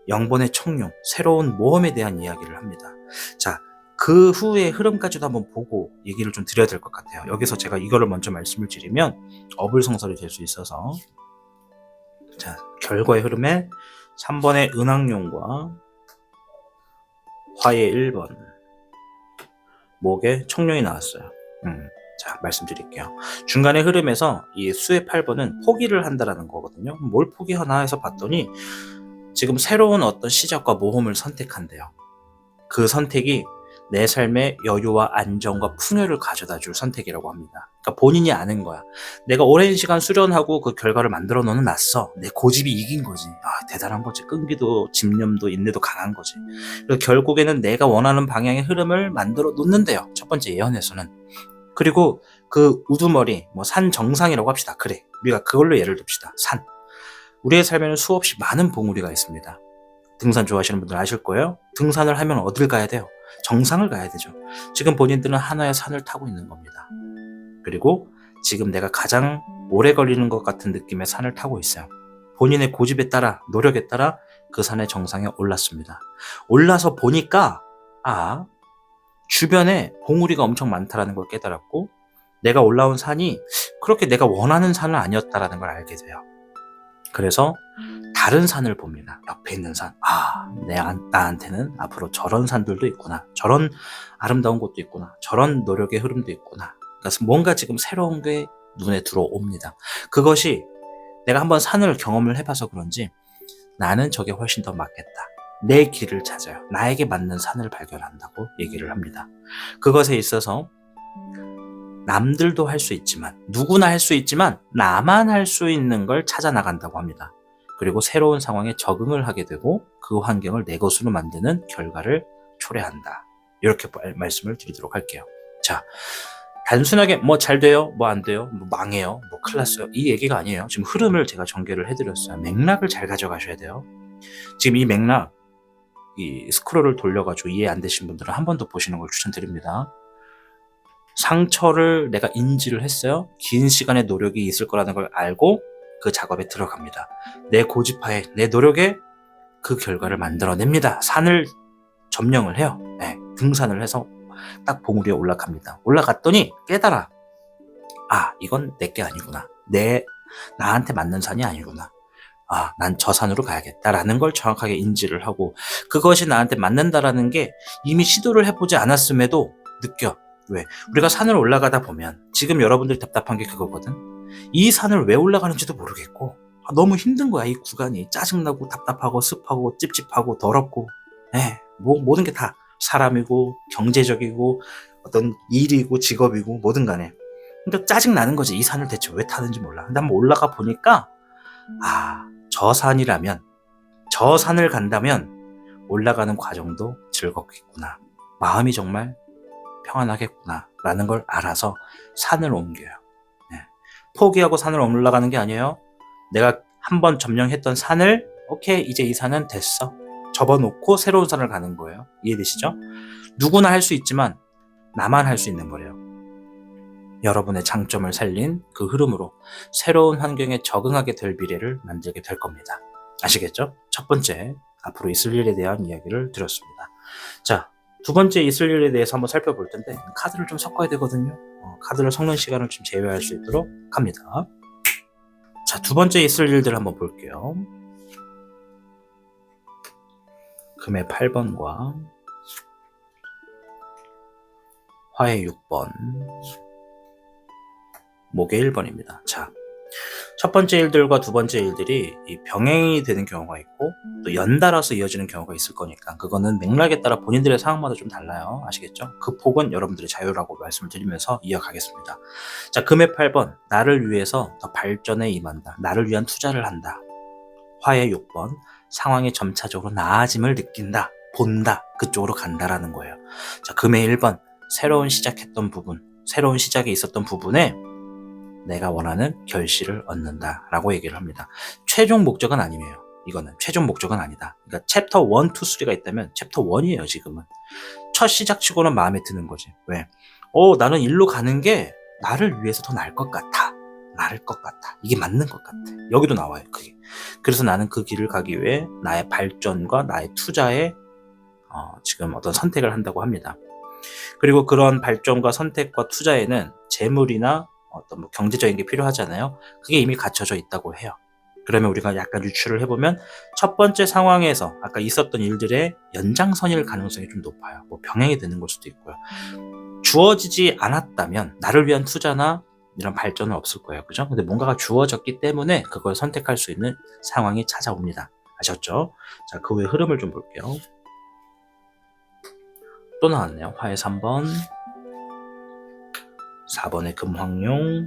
0번의 청룡, 새로운 모험에 대한 이야기를 합니다. 자, 그 후의 흐름까지도 한번 보고 얘기를 좀 드려야 될 것 같아요. 여기서 제가 이거를 먼저 말씀을 드리면 어불성설이 될 수 있어서, 자, 결과의 흐름에 3번의 은왕룡과 화의 1번, 목에 청룡이 나왔어요. 자, 말씀드릴게요. 중간의 흐름에서 이 수의 8번은 포기를 한다라는 거거든요. 뭘 포기하나 해서 봤더니 지금 새로운 어떤 시작과 모험을 선택한대요. 그 선택이 내 삶의 여유와 안정과 풍요를 가져다 줄 선택이라고 합니다. 그러니까 본인이 아는 거야. 내가 오랜 시간 수련하고 그 결과를 만들어 놓는 놨어. 내 고집이 이긴 거지. 대단한 거지. 끈기도 집념도 인내도 강한 거지. 그리고 결국에는 내가 원하는 방향의 흐름을 만들어 놓는데요. 첫 번째 예언에서는. 그리고 그 우두머리, 산 정상이라고 합시다. 그래, 우리가 그걸로 예를 듭시다. 산. 우리의 삶에는 수없이 많은 봉우리가 있습니다. 등산 좋아하시는 분들 아실 거예요. 등산을 하면 어딜 가야 돼요? 정상을 가야 되죠. 지금 본인들은 하나의 산을 타고 있는 겁니다. 그리고 지금 내가 가장 오래 걸리는 것 같은 느낌의 산을 타고 있어요. 본인의 고집에 따라, 노력에 따라 그 산의 정상에 올랐습니다. 올라서 보니까 주변에 봉우리가 엄청 많다라는 걸 깨달았고, 내가 올라온 산이 그렇게 내가 원하는 산은 아니었다라는 걸 알게 돼요. 그래서 다른 산을 봅니다. 옆에 있는 산. 나한테는 앞으로 저런 산들도 있구나. 저런 아름다운 곳도 있구나. 저런 노력의 흐름도 있구나. 그래서 뭔가 지금 새로운 게 눈에 들어옵니다. 그것이 내가 한번 산을 경험을 해봐서 그런지 나는 저게 훨씬 더 맞겠다. 내 길을 찾아요. 나에게 맞는 산을 발견한다고 얘기를 합니다. 그것에 있어서 남들도 할 수 있지만, 누구나 할 수 있지만 나만 할 수 있는 걸 찾아 나간다고 합니다. 그리고 새로운 상황에 적응을 하게 되고 그 환경을 내 것으로 만드는 결과를 초래한다. 이렇게 말씀을 드리도록 할게요. 자, 단순하게 뭐 잘 돼요, 뭐 안 돼요, 뭐 망해요, 뭐 큰일 났어요, 이 얘기가 아니에요. 지금 흐름을 제가 전개를 해드렸어요. 맥락을 잘 가져가셔야 돼요. 지금 이 맥락, 이 스크롤을 돌려가지고 이해 안 되신 분들은 한 번 더 보시는 걸 추천드립니다. 상처를 내가 인지를 했어요. 긴 시간의 노력이 있을 거라는 걸 알고 그 작업에 들어갑니다. 내 고집하에, 내 노력에 그 결과를 만들어냅니다. 산을 점령을 해요. 네, 등산을 해서 딱 봉우리에 올라갑니다. 올라갔더니 깨달아. 이건 내게 아니구나. 나한테 맞는 산이 아니구나. 난 저 산으로 가야겠다라는 걸 정확하게 인지를 하고, 그것이 나한테 맞는다라는 게 이미 시도를 해보지 않았음에도 느껴. 왜? 우리가 산을 올라가다 보면 지금 여러분들이 답답한 게 그거거든. 이 산을 왜 올라가는지도 모르겠고 너무 힘든 거야. 이 구간이 짜증나고 답답하고 습하고 찝찝하고 더럽고, 모든 게 다 사람이고 경제적이고 어떤 일이고 직업이고 뭐든 간에 그러니까 짜증나는 거지. 이 산을 대체 왜 타는지 몰라. 근데 한번 올라가 보니까 저 산이라면, 저 산을 간다면 올라가는 과정도 즐겁겠구나, 마음이 정말 평안하겠구나 라는 걸 알아서 산을 옮겨요. 포기하고 산을 올라가는 게 아니에요. 내가 한번 점령했던 산을 오케이, 이제 이 산은 됐어, 접어놓고 새로운 산을 가는 거예요. 이해되시죠? 누구나 할 수 있지만 나만 할 수 있는 거래요. 여러분의 장점을 살린 그 흐름으로 새로운 환경에 적응하게 될 미래를 만들게 될 겁니다. 아시겠죠? 첫 번째, 앞으로 있을 일에 대한 이야기를 드렸습니다. 자, 두 번째 있을 일에 대해서 한번 살펴볼 텐데 카드를 좀 섞어야 되거든요. 카드를 섞는 시간을 좀 제외할 수 있도록 합니다. 자, 두 번째 있을 일들 한번 볼게요. 금의 8번과 화의 6번, 목의 1번입니다. 자, 첫 번째 일들과 두 번째 일들이 병행이 되는 경우가 있고 또 연달아서 이어지는 경우가 있을 거니까 그거는 맥락에 따라 본인들의 상황마다 좀 달라요. 아시겠죠? 그 폭은 여러분들의 자유라고 말씀을 드리면서 이어가겠습니다. 자, 금의 8번, 나를 위해서 더 발전에 임한다. 나를 위한 투자를 한다. 화의 6번, 상황이 점차적으로 나아짐을 느낀다. 본다. 그쪽으로 간다라는 거예요. 자, 금의 1번, 새로운 시작했던 부분, 새로운 시작이 있었던 부분에 내가 원하는 결실을 얻는다 라고 얘기를 합니다. 최종 목적은 아니에요. 이거는 최종 목적은 아니다. 그러니까 챕터 1, 2, 3가 있다면 챕터 1이에요. 지금은 첫 시작치고는 마음에 드는 거지. 왜? 나는 일로 가는 게 나를 위해서 더 나을 것 같아. 나을 것 같아. 이게 맞는 것 같아. 여기도 나와요. 그게. 그래서 나는 그 길을 가기 위해 나의 발전과 나의 투자에 지금 어떤 선택을 한다고 합니다. 그리고 그런 발전과 선택과 투자에는 재물이나 어떤 뭐 경제적인 게 필요하잖아요. 그게 이미 갖춰져 있다고 해요. 그러면 우리가 약간 유추를 해보면 첫 번째 상황에서 아까 있었던 일들의 연장선일 가능성이 좀 높아요. 뭐 병행이 되는 걸 수도 있고요. 주어지지 않았다면 나를 위한 투자나 이런 발전은 없을 거예요. 그죠? 근데 뭔가가 주어졌기 때문에 그걸 선택할 수 있는 상황이 찾아옵니다. 아셨죠? 자, 그 후에 흐름을 좀 볼게요. 또 나왔네요. 화의 3번, 4번의 금황룡,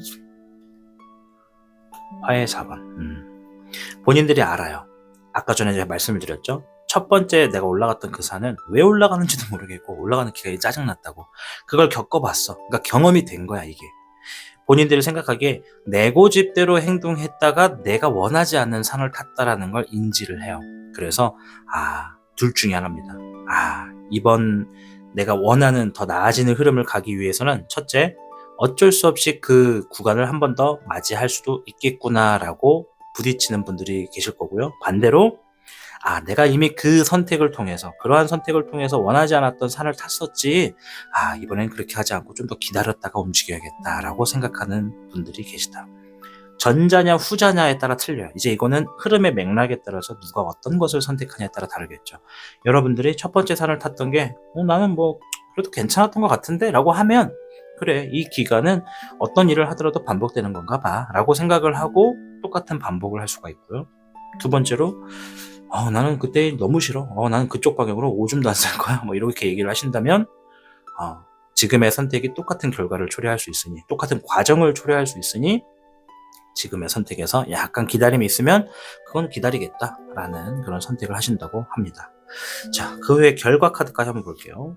화의 4번. 본인들이 알아요. 아까 전에 제가 말씀을 드렸죠. 첫 번째 내가 올라갔던 그 산은 왜 올라가는지도 모르겠고 올라가는 기간이 짜증났다고. 그걸 겪어봤어. 그러니까 경험이 된 거야 이게. 본인들이 생각하기에 내 고집대로 행동했다가 내가 원하지 않는 산을 탔다라는 걸 인지를 해요. 그래서 둘 중에 하나입니다. 이번 내가 원하는 더 나아지는 흐름을 가기 위해서는 첫째, 어쩔 수 없이 그 구간을 한 번 더 맞이할 수도 있겠구나라고 부딪히는 분들이 계실 거고요. 반대로 내가 이미 그 선택을 통해서, 그러한 선택을 통해서 원하지 않았던 산을 탔었지, 이번엔 그렇게 하지 않고 좀 더 기다렸다가 움직여야겠다라고 생각하는 분들이 계시다. 전자냐 후자냐에 따라 틀려요. 이제 이거는 흐름의 맥락에 따라서 누가 어떤 것을 선택하냐에 따라 다르겠죠. 여러분들이 첫 번째 산을 탔던 게 나는 뭐 그래도 괜찮았던 것 같은데 라고 하면 그래, 이 기간은 어떤 일을 하더라도 반복되는 건가 봐 라고 생각을 하고 똑같은 반복을 할 수가 있고요. 두 번째로 나는 그때 너무 싫어. 나는 그쪽 방향으로 오줌도 안 쌀 거야. 뭐 이렇게 얘기를 하신다면 지금의 선택이 똑같은 결과를 초래할 수 있으니, 똑같은 과정을 초래할 수 있으니 지금의 선택에서 약간 기다림이 있으면 그건 기다리겠다라는 그런 선택을 하신다고 합니다. 자, 그 후에 결과 카드까지 한번 볼게요.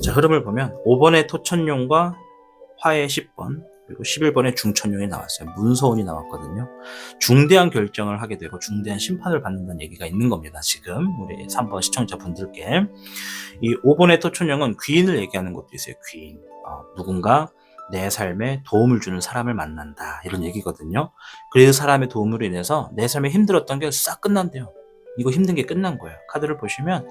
자, 흐름을 보면 5번의 토천용과 화의 10번 그리고 11번의 중천용이 나왔어요. 문서운이 나왔거든요. 중대한 결정을 하게 되고 중대한 심판을 받는다는 얘기가 있는 겁니다. 지금 우리 3번 시청자분들께. 이 5번의 토천용은 귀인을 얘기하는 것도 있어요. 귀인. 누군가 내 삶에 도움을 주는 사람을 만난다 이런 얘기거든요. 그 사람의 도움으로 인해서 내 삶에 힘들었던 게 싹 끝난대요. 이거 힘든 게 끝난 거예요. 카드를 보시면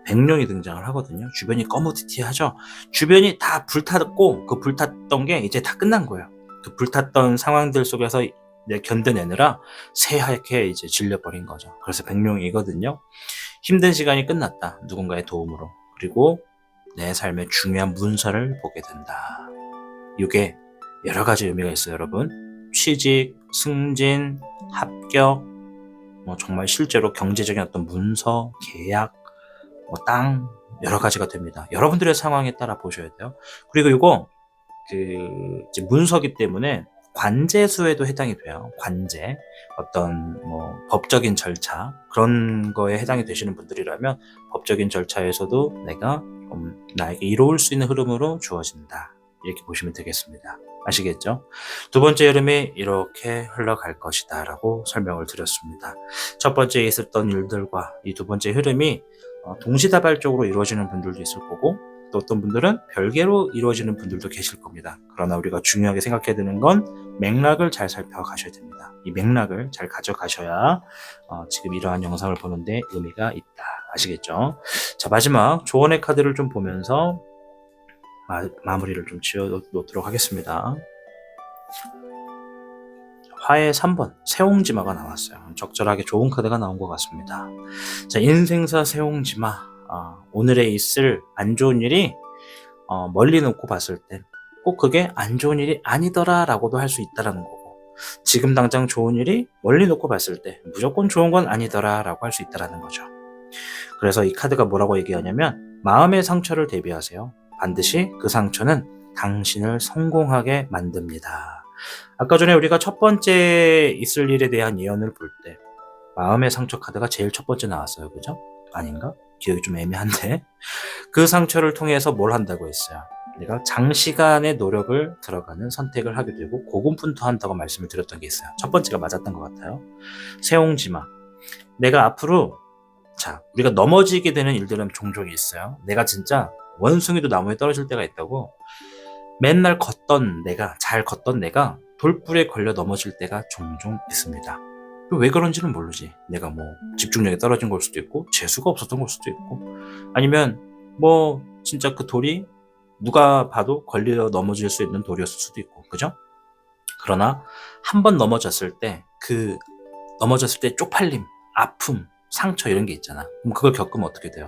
백룡이 등장을 하거든요. 주변이 꺼무티티하죠. 주변이 다 불탔고 그 불탔던 게 이제 다 끝난 거예요. 그 불탔던 상황들 속에서 견뎌내느라 새하얗게 이제 질려버린 거죠. 그래서 백룡이거든요. 힘든 시간이 끝났다. 누군가의 도움으로. 그리고 내 삶의 중요한 문서를 보게 된다. 이게 여러 가지 의미가 있어요, 여러분. 취직, 승진, 합격, 정말 실제로 경제적인 어떤 문서, 계약, 땅, 여러 가지가 됩니다. 여러분들의 상황에 따라 보셔야 돼요. 그리고 이거 이제 문서기 때문에 관제수에도 해당이 돼요. 관제, 어떤 법적인 절차 그런 거에 해당이 되시는 분들이라면 법적인 절차에서도 내가 나에게 이로울 수 있는 흐름으로 주어진다. 이렇게 보시면 되겠습니다. 아시겠죠? 두 번째 흐름이 이렇게 흘러갈 것이다 라고 설명을 드렸습니다. 첫 번째 있었던 일들과 이 두 번째 흐름이 동시다발적으로 이루어지는 분들도 있을 거고 또 어떤 분들은 별개로 이루어지는 분들도 계실 겁니다. 그러나 우리가 중요하게 생각해야 되는 건 맥락을 잘 살펴가셔야 됩니다. 이 맥락을 잘 가져가셔야 지금 이러한 영상을 보는데 의미가 있다. 아시겠죠? 자, 마지막 조언의 카드를 좀 보면서 마무리를 좀 지어 놓도록 하겠습니다. 화의 3번 세옹지마가 나왔어요. 적절하게 좋은 카드가 나온 것 같습니다. 자, 인생사 세옹지마. 오늘에 있을 안 좋은 일이 멀리 놓고 봤을 때 꼭 그게 안 좋은 일이 아니더라 라고도 할 수 있다라는 거고, 지금 당장 좋은 일이 멀리 놓고 봤을 때 무조건 좋은 건 아니더라 라고 할 수 있다라는 거죠. 그래서 이 카드가 뭐라고 얘기하냐면 마음의 상처를 대비하세요. 반드시 그 상처는 당신을 성공하게 만듭니다. 아까 전에 우리가 첫 번째 있을 일에 대한 예언을 볼 때 마음의 상처 카드가 제일 첫 번째 나왔어요. 그죠? 아닌가? 기억이 좀 애매한데 그 상처를 통해서 뭘 한다고 했어요? 내가 장시간의 노력을 들어가는 선택을 하게 되고 고군분투한다고 말씀을 드렸던 게 있어요. 첫 번째가 맞았던 것 같아요. 세옹지마. 내가 앞으로 우리가 넘어지게 되는 일들은 종종 있어요. 내가 진짜 원숭이도 나무에 떨어질 때가 있다고. 맨날 잘 걷던 내가 돌불에 걸려 넘어질 때가 종종 있습니다. 왜 그런지는 모르지. 내가 집중력이 떨어진 걸 수도 있고 재수가 없었던 걸 수도 있고 아니면 진짜 그 돌이 누가 봐도 걸려 넘어질 수 있는 돌이었을 수도 있고, 그죠? 그러나 한 번 넘어졌을 때 쪽팔림, 아픔, 상처 이런 게 있잖아. 그럼 그걸 겪으면 어떻게 돼요?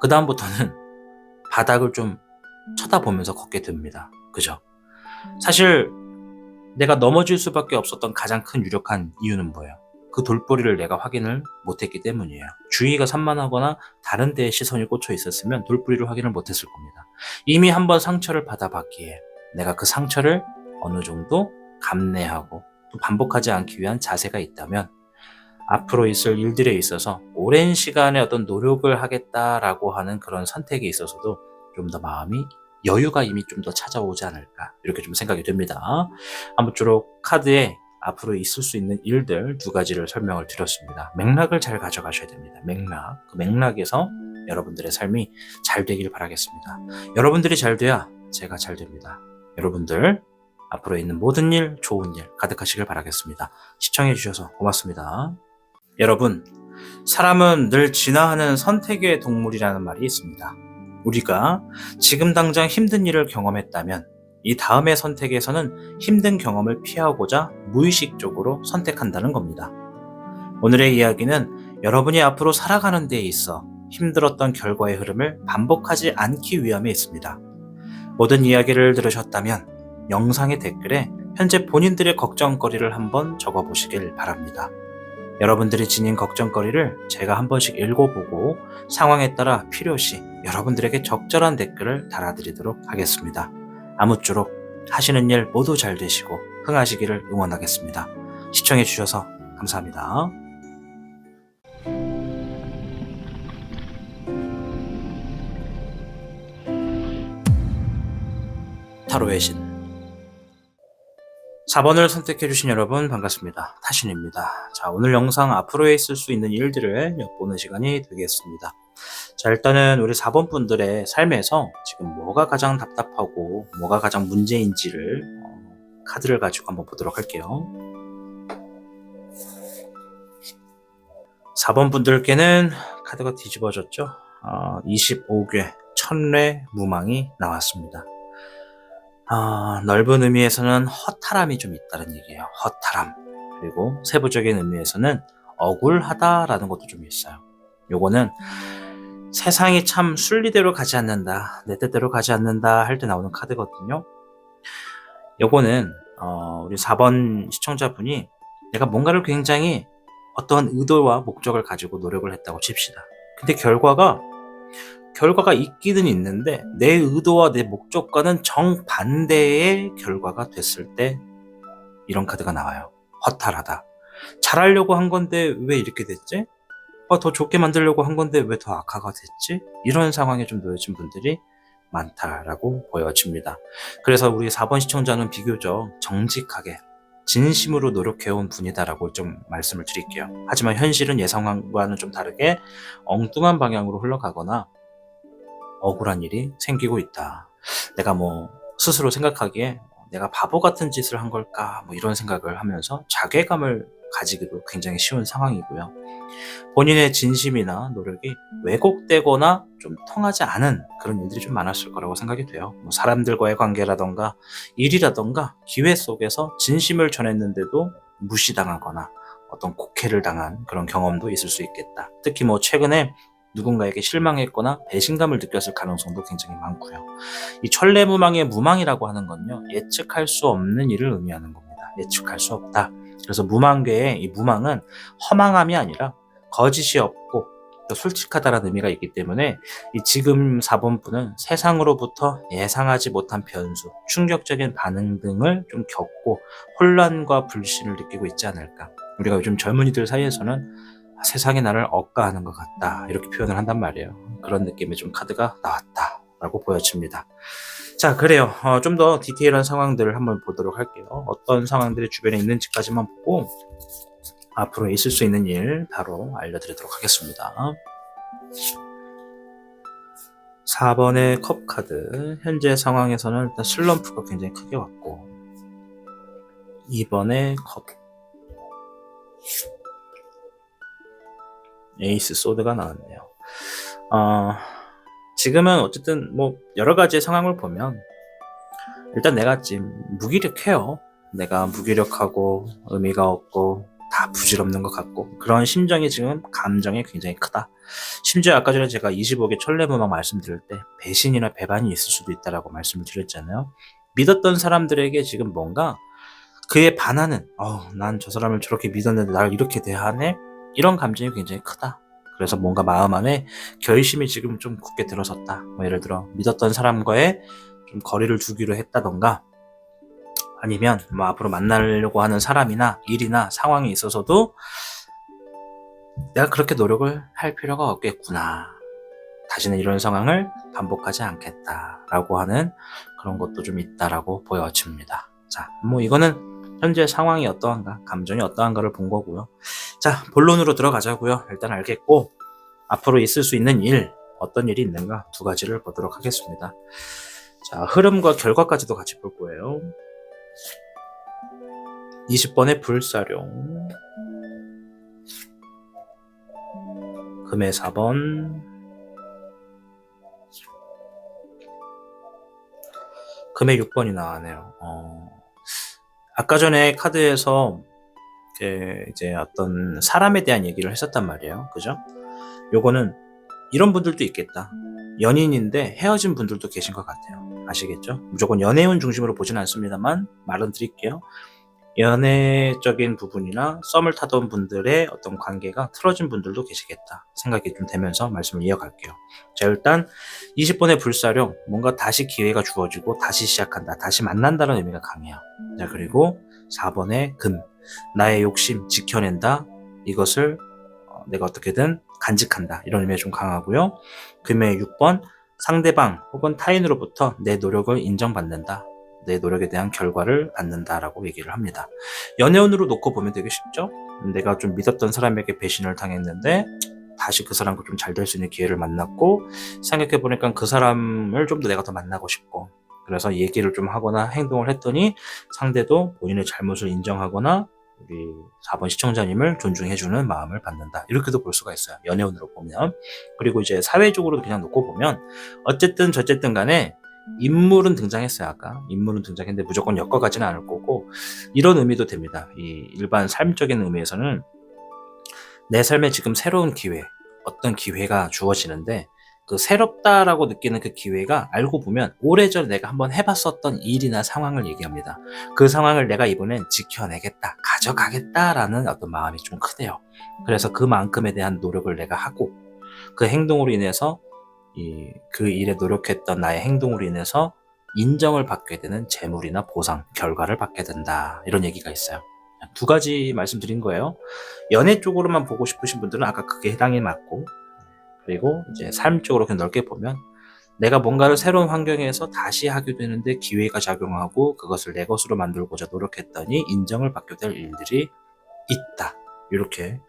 그 다음부터는 바닥을 좀 쳐다보면서 걷게 됩니다. 그죠? 사실 내가 넘어질 수밖에 없었던 가장 큰 유력한 이유는 뭐예요? 그 돌뿌리를 내가 확인을 못했기 때문이에요. 주의가 산만하거나 다른 데에 시선이 꽂혀 있었으면 돌뿌리를 확인을 못했을 겁니다. 이미 한번 상처를 받아봤기에 내가 그 상처를 어느 정도 감내하고 또 반복하지 않기 위한 자세가 있다면 앞으로 있을 일들에 있어서 오랜 시간의 어떤 노력을 하겠다라고 하는 그런 선택에 있어서도 좀 더 마음이 여유가 이미 좀 더 찾아오지 않을까 이렇게 좀 생각이 됩니다. 아무쪼록 카드에 앞으로 있을 수 있는 일들 두 가지를 설명을 드렸습니다. 맥락을 잘 가져가셔야 됩니다. 맥락. 그 맥락에서 여러분들의 삶이 잘 되길 바라겠습니다. 여러분들이 잘 돼야 제가 잘 됩니다. 여러분들 앞으로 있는 모든 일, 좋은 일 가득하시길 바라겠습니다. 시청해 주셔서 고맙습니다. 여러분, 사람은 늘 진화하는 선택의 동물이라는 말이 있습니다. 우리가 지금 당장 힘든 일을 경험했다면 이 다음의 선택에서는 힘든 경험을 피하고자 무의식적으로 선택한다는 겁니다. 오늘의 이야기는 여러분이 앞으로 살아가는 데 있어 힘들었던 결과의 흐름을 반복하지 않기 위함에 있습니다. 모든 이야기를 들으셨다면 영상의 댓글에 현재 본인들의 걱정거리를 한번 적어보시길 바랍니다. 여러분들이 지닌 걱정거리를 제가 한 번씩 읽어보고 상황에 따라 필요시 여러분들에게 적절한 댓글을 달아드리도록 하겠습니다. 아무쪼록 하시는 일 모두 잘 되시고 흥하시기를 응원하겠습니다. 시청해주셔서 감사합니다. 타로의 신 4번을 선택해주신 여러분 반갑습니다. 타신입니다. 자, 오늘 영상 앞으로에 있을 수 있는 일들을 엿보는 시간이 되겠습니다. 자, 일단은 우리 4번 분들의 삶에서 지금 뭐가 가장 답답하고 뭐가 가장 문제인지를 카드를 가지고 한번 보도록 할게요. 4번 분들께는 카드가 뒤집어졌죠. 25개 천례 무망이 나왔습니다. 넓은 의미에서는 허탈함이 좀 있다는 얘기예요. 허탈함. 그리고 세부적인 의미에서는 억울하다라는 것도 좀 있어요. 요거는 세상이 참 순리대로 가지 않는다, 내 뜻대로 가지 않는다 할 때 나오는 카드거든요. 요거는 우리 4번 시청자분이 내가 뭔가를 굉장히 어떠한 의도와 목적을 가지고 노력을 했다고 칩시다. 근데 결과가 있기는 있는데 내 의도와 내 목적과는 정반대의 결과가 됐을 때 이런 카드가 나와요. 허탈하다. 잘하려고 한 건데 왜 이렇게 됐지? 더 좋게 만들려고 한 건데 왜 더 악화가 됐지? 이런 상황에 좀 놓여진 분들이 많다라고 보여집니다. 그래서 우리 4번 시청자는 비교적 정직하게 진심으로 노력해온 분이다라고 좀 말씀을 드릴게요. 하지만 현실은 예상과는 좀 다르게 엉뚱한 방향으로 흘러가거나 억울한 일이 생기고 있다. 내가 스스로 생각하기에 내가 바보 같은 짓을 한 걸까 이런 생각을 하면서 자괴감을 가지기도 굉장히 쉬운 상황이고요. 본인의 진심이나 노력이 왜곡되거나 좀 통하지 않은 그런 일들이 좀 많았을 거라고 생각이 돼요. 사람들과의 관계라던가 일이라던가 기회 속에서 진심을 전했는데도 무시당하거나 어떤 곡해를 당한 그런 경험도 있을 수 있겠다. 특히 최근에 누군가에게 실망했거나 배신감을 느꼈을 가능성도 굉장히 많고요. 이 천례무망의 무망이라고 하는 건요, 예측할 수 없는 일을 의미하는 겁니다. 예측할 수 없다. 그래서 무망계의 이 무망은 허망함이 아니라 거짓이 없고 또 솔직하다라는 의미가 있기 때문에 이 지금 4번 분은 세상으로부터 예상하지 못한 변수, 충격적인 반응 등을 좀 겪고 혼란과 불신을 느끼고 있지 않을까. 우리가 요즘 젊은이들 사이에서는 세상이 나를 억까하는 것 같다 이렇게 표현을 한단 말이에요. 그런 느낌의 좀 카드가 나왔다라고 보여집니다. 자, 그래요. 좀 더 디테일한 상황들을 한번 보도록 할게요. 어떤 상황들이 주변에 있는지까지만 보고 앞으로 있을 수 있는 일 바로 알려드리도록 하겠습니다. 4번의 컵 카드. 현재 상황에서는 일단 슬럼프가 굉장히 크게 왔고 2번의 컵. 에이스 소드가 나왔네요. 지금은 어쨌든 여러 가지의 상황을 보면 일단 내가 지금 무기력해요. 내가 무기력하고 의미가 없고 다 부질없는 것 같고 그런 심정이 지금 감정이 굉장히 크다. 심지어 아까 전에 제가 25개 천례무망 말씀드릴 때 배신이나 배반이 있을 수도 있다라고 말씀을 드렸잖아요. 믿었던 사람들에게 지금 뭔가 그에 반하는 난 저 사람을 저렇게 믿었는데 나를 이렇게 대하네? 이런 감정이 굉장히 크다. 그래서 뭔가 마음 안에 결심이 지금 좀 굳게 들어섰다. 예를 들어 믿었던 사람과의 좀 거리를 두기로 했다던가 아니면 앞으로 만나려고 하는 사람이나 일이나 상황이 있어서도 내가 그렇게 노력을 할 필요가 없겠구나. 다시는 이런 상황을 반복하지 않겠다라고 하는 그런 것도 좀 있다라고 보여집니다. 자, 이거는 현재 상황이 어떠한가, 감정이 어떠한가를 본 거고요. 자, 본론으로 들어가자고요. 일단 알겠고 앞으로 있을 수 있는 일, 어떤 일이 있는가 두 가지를 보도록 하겠습니다. 자, 흐름과 결과까지도 같이 볼 거예요. 20번의 불사룡, 금의 4번, 금의 6번이 나왔네요. 아까 전에 카드에서 이제 어떤 사람에 대한 얘기를 했었단 말이에요. 그죠? 요거는 이런 분들도 있겠다. 연인인데 헤어진 분들도 계신 것 같아요. 아시겠죠? 무조건 연애운 중심으로 보진 않습니다만 말은 드릴게요. 연애적인 부분이나 썸을 타던 분들의 어떤 관계가 틀어진 분들도 계시겠다 생각이 좀 되면서 말씀을 이어갈게요. 자, 일단 20번의 불사령, 뭔가 다시 기회가 주어지고 다시 시작한다, 다시 만난다는 의미가 강해요. 자, 그리고 4번의 금, 나의 욕심 지켜낸다, 이것을 내가 어떻게든 간직한다, 이런 의미가 좀 강하고요. 금의 6번, 상대방 혹은 타인으로부터 내 노력을 인정받는다, 내 노력에 대한 결과를 받는다라고 얘기를 합니다. 연애운으로 놓고 보면 되게 쉽죠? 내가 좀 믿었던 사람에게 배신을 당했는데 다시 그 사람과 좀 잘 될 수 있는 기회를 만났고, 생각해보니까 그 사람을 좀 더 내가 더 만나고 싶고, 그래서 얘기를 좀 하거나 행동을 했더니 상대도 본인의 잘못을 인정하거나 우리 4번 시청자님을 존중해주는 마음을 받는다, 이렇게도 볼 수가 있어요, 연애운으로 보면. 그리고 이제 사회적으로 그냥 놓고 보면 어쨌든 저쨌든 간에 인물은 등장했어요. 아까 인물은 등장했는데 무조건 엮어가지는 않을 거고, 이런 의미도 됩니다. 이 일반 삶적인 의미에서는 내 삶에 지금 새로운 기회, 어떤 기회가 주어지는데 그 새롭다라고 느끼는 그 기회가 알고 보면 오래전에 내가 한번 해봤었던 일이나 상황을 얘기합니다. 그 상황을 내가 이번엔 지켜내겠다, 가져가겠다라는 어떤 마음이 좀 크대요. 그래서 그만큼에 대한 노력을 내가 하고, 그 행동으로 인해서 그 일에 노력했던 나의 행동으로 인해서 인정을 받게 되는 재물이나 보상, 결과를 받게 된다, 이런 얘기가 있어요. 두 가지 말씀드린 거예요. 연애 쪽으로만 보고 싶으신 분들은 아까 그게 해당이 맞고, 그리고 이제 삶 쪽으로 그냥 넓게 보면 내가 뭔가를 새로운 환경에서 다시 하게 되는데 기회가 작용하고 그것을 내 것으로 만들고자 노력했더니 인정을 받게 될 일들이 있다, 이렇게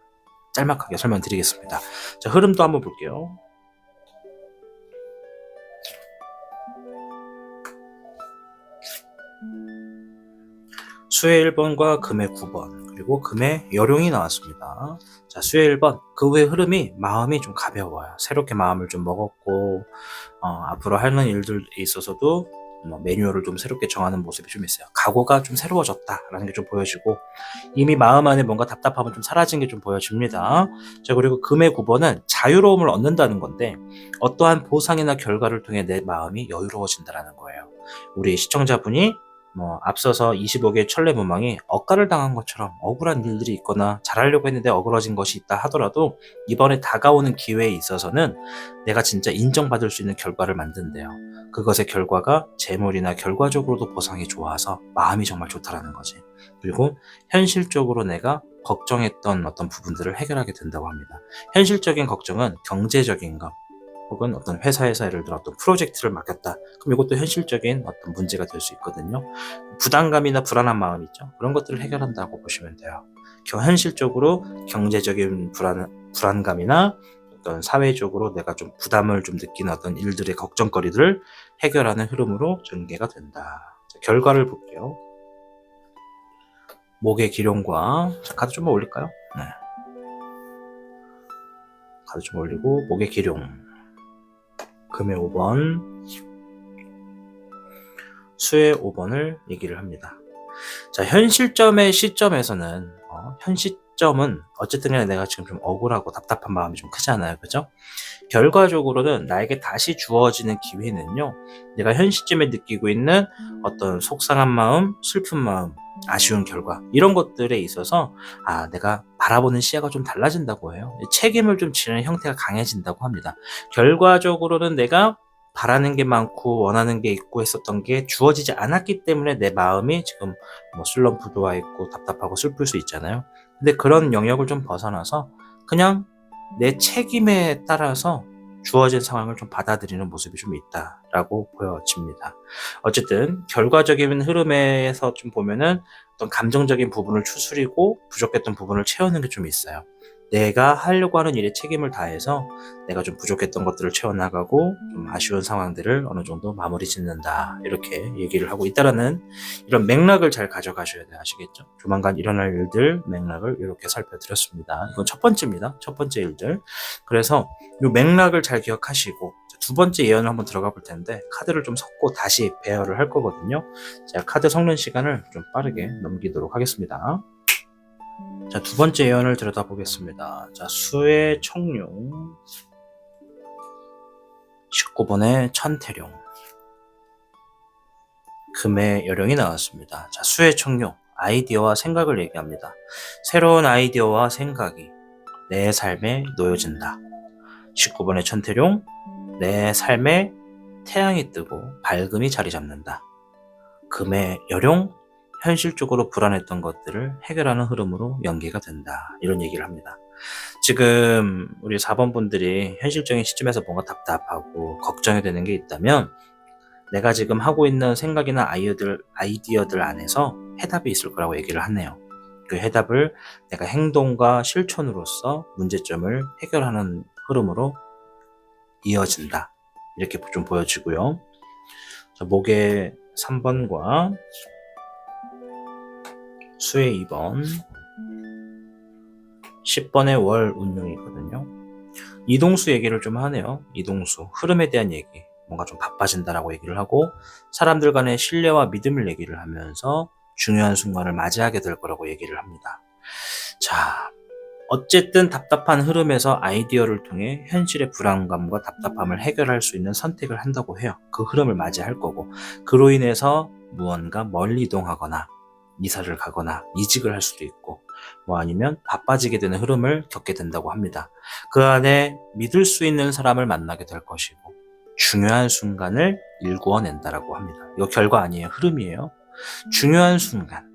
짤막하게 설명드리겠습니다. 자, 흐름도 한번 볼게요. 수의 1번과 금의 9번, 그리고 금의 여룡이 나왔습니다. 자, 수의 1번, 그 후의 흐름이 마음이 좀 가벼워요. 새롭게 마음을 좀 먹었고, 앞으로 하는 일들에 있어서도 매뉴얼을 좀 새롭게 정하는 모습이 좀 있어요. 각오가 좀 새로워졌다라는 게 좀 보여지고, 이미 마음 안에 뭔가 답답함은 좀 사라진 게 좀 보여집니다. 자, 그리고 금의 9번은 자유로움을 얻는다는 건데, 어떠한 보상이나 결과를 통해 내 마음이 여유로워진다는 거예요. 우리 시청자분이 앞서서 25개의 천례무망이 억가를 당한 것처럼 억울한 일들이 있거나 잘하려고 했는데 어그러진 것이 있다 하더라도 이번에 다가오는 기회에 있어서는 내가 진짜 인정받을 수 있는 결과를 만든대요. 그것의 결과가 재물이나 결과적으로도 보상이 좋아서 마음이 정말 좋다라는 거지. 그리고 현실적으로 내가 걱정했던 어떤 부분들을 해결하게 된다고 합니다. 현실적인 걱정은 경제적인 것, 혹은 어떤 회사에서 예를 들어 어떤 프로젝트를 맡겼다, 그럼 이것도 현실적인 어떤 문제가 될 수 있거든요. 부담감이나 불안한 마음 있죠, 그런 것들을 해결한다고 보시면 돼요. 현실적으로 경제적인 불안감이나 어떤 사회적으로 내가 좀 부담을 좀 느끼는 어떤 일들의 걱정거리들을 해결하는 흐름으로 전개가 된다. 자, 결과를 볼게요. 목의 기룡과, 자, 카드 좀 올릴까요? 네. 카드 좀 올리고, 목의 기룡, 금의 5번, 수의 5번을 얘기를 합니다. 자, 현 시점은 어쨌든 간에 내가 지금 좀 억울하고 답답한 마음이 좀 크잖아요. 그죠? 결과적으로는 나에게 다시 주어지는 기회는요, 내가 현 시점에 느끼고 있는 어떤 속상한 마음, 슬픈 마음, 아쉬운 결과, 이런 것들에 있어서 내가 바라보는 시야가 좀 달라진다고 해요. 책임을 좀 지는 형태가 강해진다고 합니다. 결과적으로는 내가 바라는 게 많고 원하는 게 있고 했었던 게 주어지지 않았기 때문에 내 마음이 지금 슬럼프도 와 있고 답답하고 슬플 수 있잖아요. 근데 그런 영역을 좀 벗어나서 그냥 내 책임에 따라서 주어진 상황을 좀 받아들이는 모습이 좀 있다라고 보여집니다. 어쨌든 결과적인 흐름에서 좀 보면은 어떤 감정적인 부분을 추스리고 부족했던 부분을 채우는 게 좀 있어요. 내가 하려고 하는 일에 책임을 다해서 내가 좀 부족했던 것들을 채워나가고 좀 아쉬운 상황들을 어느 정도 마무리 짓는다. 이렇게 얘기를 하고 있다라는 이런 맥락을 잘 가져가셔야 돼. 아시겠죠? 조만간 일어날 일들 맥락을 이렇게 살펴드렸습니다. 이건 첫 번째입니다. 첫 번째 일들. 그래서 이 맥락을 잘 기억하시고 두 번째 예언을 한번 들어가 볼 텐데 카드를 좀 섞고 다시 배열을 할 거거든요. 제가 카드 섞는 시간을 좀 빠르게 넘기도록 하겠습니다. 자, 두 번째 예언을 들여다보겠습니다. 자, 수의 청룡, 19번의 천태룡, 금의 여룡이 나왔습니다. 자, 수의 청룡, 아이디어와 생각을 얘기합니다. 새로운 아이디어와 생각이 내 삶에 놓여진다. 19번의 천태룡, 내 삶에 태양이 뜨고 밝음이 자리 잡는다. 금의 여룡, 현실적으로 불안했던 것들을 해결하는 흐름으로 연계가 된다. 이런 얘기를 합니다. 지금 우리 4번 분들이 현실적인 시점에서 뭔가 답답하고 걱정이 되는 게 있다면 내가 지금 하고 있는 생각이나 아이디어들 안에서 해답이 있을 거라고 얘기를 하네요. 그 해답을 내가 행동과 실천으로서 문제점을 해결하는 흐름으로 이어진다. 이렇게 좀 보여지고요. 자, 목의 3번과 수의 2번, 10번의 월 운용이거든요. 이동수 얘기를 좀 하네요. 이동수, 흐름에 대한 얘기, 뭔가 좀 바빠진다라고 얘기를 하고 사람들 간의 신뢰와 믿음을 얘기를 하면서 중요한 순간을 맞이하게 될 거라고 얘기를 합니다. 자, 어쨌든 답답한 흐름에서 아이디어를 통해 현실의 불안감과 답답함을 해결할 수 있는 선택을 한다고 해요. 그 흐름을 맞이할 거고 그로 인해서 무언가 멀리 이동하거나 이사를 가거나 이직을 할 수도 있고 뭐 아니면 바빠지게 되는 흐름을 겪게 된다고 합니다. 그 안에 믿을 수 있는 사람을 만나게 될 것이고 중요한 순간을 일구어낸다라고 합니다. 이거 결과 아니에요. 흐름이에요. 중요한 순간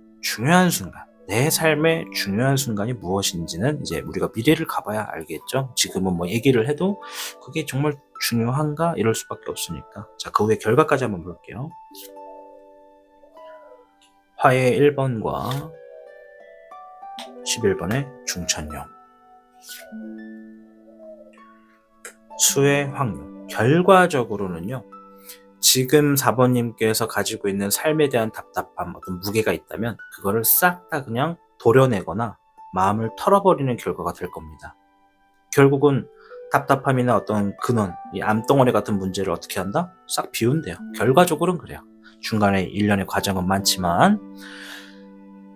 내 삶의 중요한 순간이 무엇인지는 이제 우리가 미래를 가봐야 알겠죠. 지금은 뭐 얘기를 해도 그게 정말 중요한가 이럴 수밖에 없으니까. 자, 그 후에 결과까지 한번 볼게요. 화의 1번과 11번의 중천령, 수의 황룡. 결과적으로는요, 지금 4번님께서 가지고 있는 삶에 대한 답답함, 어떤 무게가 있다면 그거를 싹 다 그냥 도려내거나 마음을 털어버리는 결과가 될 겁니다. 결국은 답답함이나 어떤 근원, 이 암덩어리 같은 문제를 어떻게 한다? 싹 비운대요. 결과적으로는 그래요. 중간에 일련의 과정은 많지만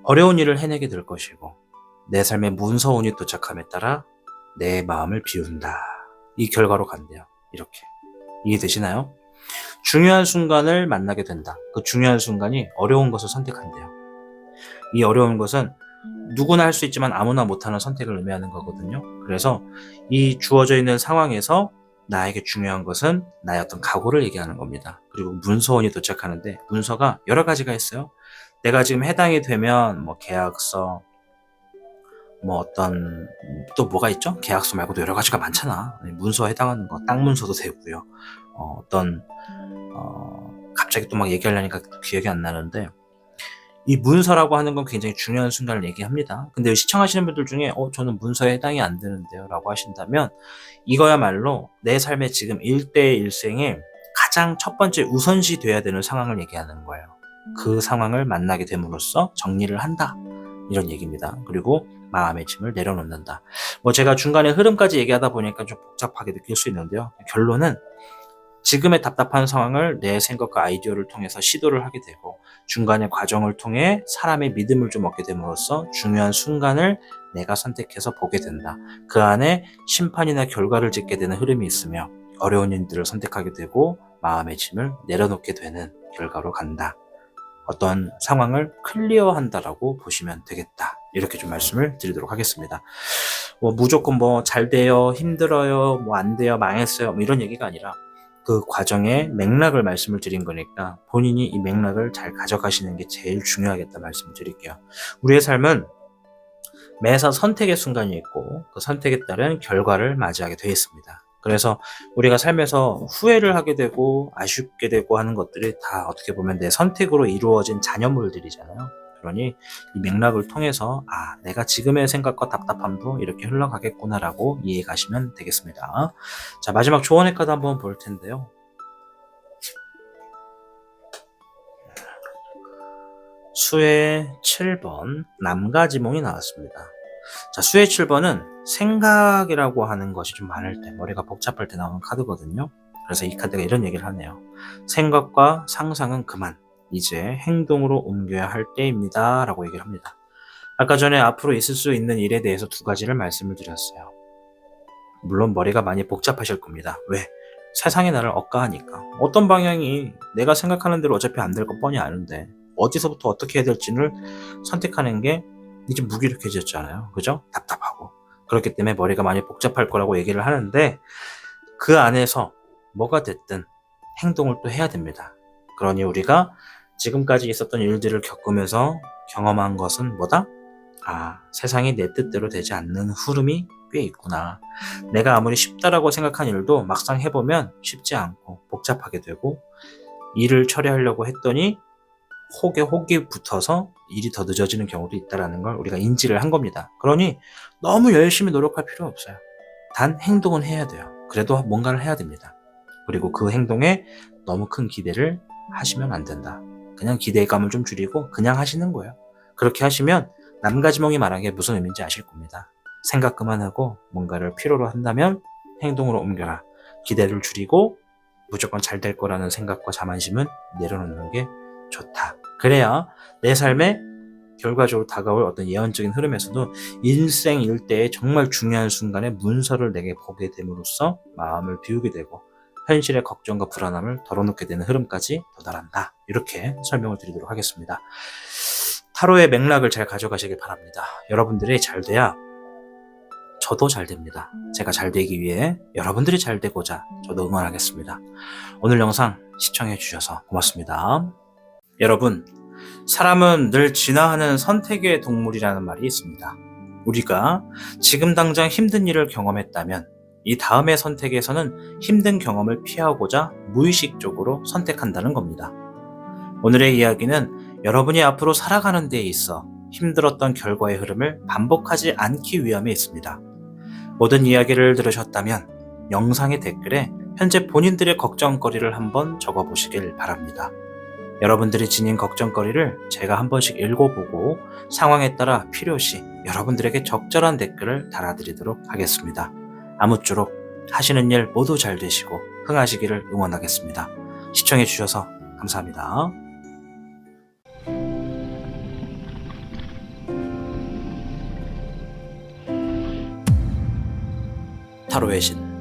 어려운 일을 해내게 될 것이고 내 삶에 문서운이 도착함에 따라 내 마음을 비운다. 이 결과로 간대요. 이렇게. 이해되시나요? 중요한 순간을 만나게 된다. 그 중요한 순간이 어려운 것을 선택한대요. 이 어려운 것은 누구나 할 수 있지만 아무나 못하는 선택을 의미하는 거거든요. 그래서 이 주어져 있는 상황에서 나에게 중요한 것은 나의 어떤 각오를 얘기하는 겁니다. 그리고 문서원이 도착하는데 문서가 여러 가지가 있어요. 내가 지금 해당이 되면 뭐 계약서, 뭐 어떤 또 뭐가 있죠? 계약서 말고도 여러 가지가 많잖아. 문서에 해당하는 거, 땅 문서도 되고요. 갑자기 또 막 얘기하려니까 기억이 안 나는데 이 문서라고 하는 건 굉장히 중요한 순간을 얘기합니다. 근데 시청하시는 분들 중에 저는 문서에 해당이 안 되는데요 라고 하신다면 이거야말로 내 삶의 지금 일대일생에 가장 첫 번째 우선시 돼야 되는 상황을 얘기하는 거예요. 그 상황을 만나게 됨으로써 정리를 한다. 이런 얘기입니다. 그리고 마음의 짐을 내려놓는다. 뭐 제가 중간에 흐름까지 얘기하다 보니까 좀 복잡하게 느낄 수 있는데요. 결론은 지금의 답답한 상황을 내 생각과 아이디어를 통해서 시도를 하게 되고 중간의 과정을 통해 사람의 믿음을 좀 얻게 됨으로써 중요한 순간을 내가 선택해서 보게 된다. 그 안에 심판이나 결과를 짓게 되는 흐름이 있으며 어려운 일들을 선택하게 되고 마음의 짐을 내려놓게 되는 결과로 간다. 어떤 상황을 클리어한다라고 보시면 되겠다. 이렇게 좀 말씀을 드리도록 하겠습니다. 무조건 잘 돼요, 힘들어요, 안 돼요, 망했어요, 이런 얘기가 아니라 그 과정의 맥락을 말씀을 드린 거니까 본인이 이 맥락을 잘 가져가시는 게 제일 중요하겠다 말씀을 드릴게요. 우리의 삶은 매사 선택의 순간이 있고 그 선택에 따른 결과를 맞이하게 되어 있습니다. 그래서 우리가 살면서 후회를 하게 되고 아쉽게 되고 하는 것들이 다 어떻게 보면 내 선택으로 이루어진 잔여물들이잖아요. 그러니 이 맥락을 통해서 내가 지금의 생각과 답답함도 이렇게 흘러가겠구나라고 이해해 가시면 되겠습니다. 자, 마지막 조언의 카드 한번 볼 텐데요. 수의 7번 남가지몽이 나왔습니다. 자, 수의 7번은 생각이라고 하는 것이 좀 많을 때, 머리가 복잡할 때 나오는 카드거든요. 그래서 이 카드가 이런 얘기를 하네요. 생각과 상상은 그만, 이제 행동으로 옮겨야 할 때입니다 라고 얘기를 합니다. 아까 전에 앞으로 있을 수 있는 일에 대해서 두 가지를 말씀을 드렸어요. 물론 머리가 많이 복잡하실 겁니다. 왜? 세상이 나를 억까하니까. 어떤 방향이 내가 생각하는 대로 어차피 안 될 거 뻔히 아는데 어디서부터 어떻게 해야 될지를 선택하는 게 이제 무기력해졌잖아요. 그죠? 답답하고. 그렇기 때문에 머리가 많이 복잡할 거라고 얘기를 하는데 그 안에서 뭐가 됐든 행동을 또 해야 됩니다. 그러니 우리가 지금까지 있었던 일들을 겪으면서 경험한 것은 뭐다? 세상이 내 뜻대로 되지 않는 흐름이 꽤 있구나. 내가 아무리 쉽다라고 생각한 일도 막상 해보면 쉽지 않고 복잡하게 되고 일을 처리하려고 했더니 혹에 혹이 붙어서 일이 더 늦어지는 경우도 있다는 걸 우리가 인지를 한 겁니다. 그러니 너무 열심히 노력할 필요 없어요. 단 행동은 해야 돼요. 그래도 뭔가를 해야 됩니다. 그리고 그 행동에 너무 큰 기대를 하시면 안 된다. 그냥 기대감을 좀 줄이고 그냥 하시는 거예요. 그렇게 하시면 남가지몽이 말한 게 무슨 의미인지 아실 겁니다. 생각 그만하고 뭔가를 필요로 한다면 행동으로 옮겨라. 기대를 줄이고 무조건 잘 될 거라는 생각과 자만심은 내려놓는 게 좋다. 그래야 내 삶에 결과적으로 다가올 어떤 예언적인 흐름에서도 일생일대의 정말 중요한 순간에 문서를 내게 보게 됨으로써 마음을 비우게 되고 현실의 걱정과 불안함을 덜어놓게 되는 흐름까지 도달한다. 이렇게 설명을 드리도록 하겠습니다. 타로의 맥락을 잘 가져가시길 바랍니다. 여러분들이 잘 돼야 저도 잘 됩니다. 제가 잘 되기 위해 여러분들이 잘 되고자 저도 응원하겠습니다. 오늘 영상 시청해 주셔서 고맙습니다. 여러분, 사람은 늘 진화하는 선택의 동물이라는 말이 있습니다. 우리가 지금 당장 힘든 일을 경험했다면 이 다음의 선택에서는 힘든 경험을 피하고자 무의식적으로 선택한다는 겁니다. 오늘의 이야기는 여러분이 앞으로 살아가는 데 있어 힘들었던 결과의 흐름을 반복하지 않기 위함에 있습니다. 모든 이야기를 들으셨다면 영상의 댓글에 현재 본인들의 걱정거리를 한번 적어보시길 바랍니다. 여러분들이 지닌 걱정거리를 제가 한 번씩 읽어보고 상황에 따라 필요시 여러분들에게 적절한 댓글을 달아드리도록 하겠습니다. 아무쪼록 하시는 일 모두 잘 되시고 흥하시기를 응원하겠습니다. 시청해주셔서 감사합니다. 타로의 신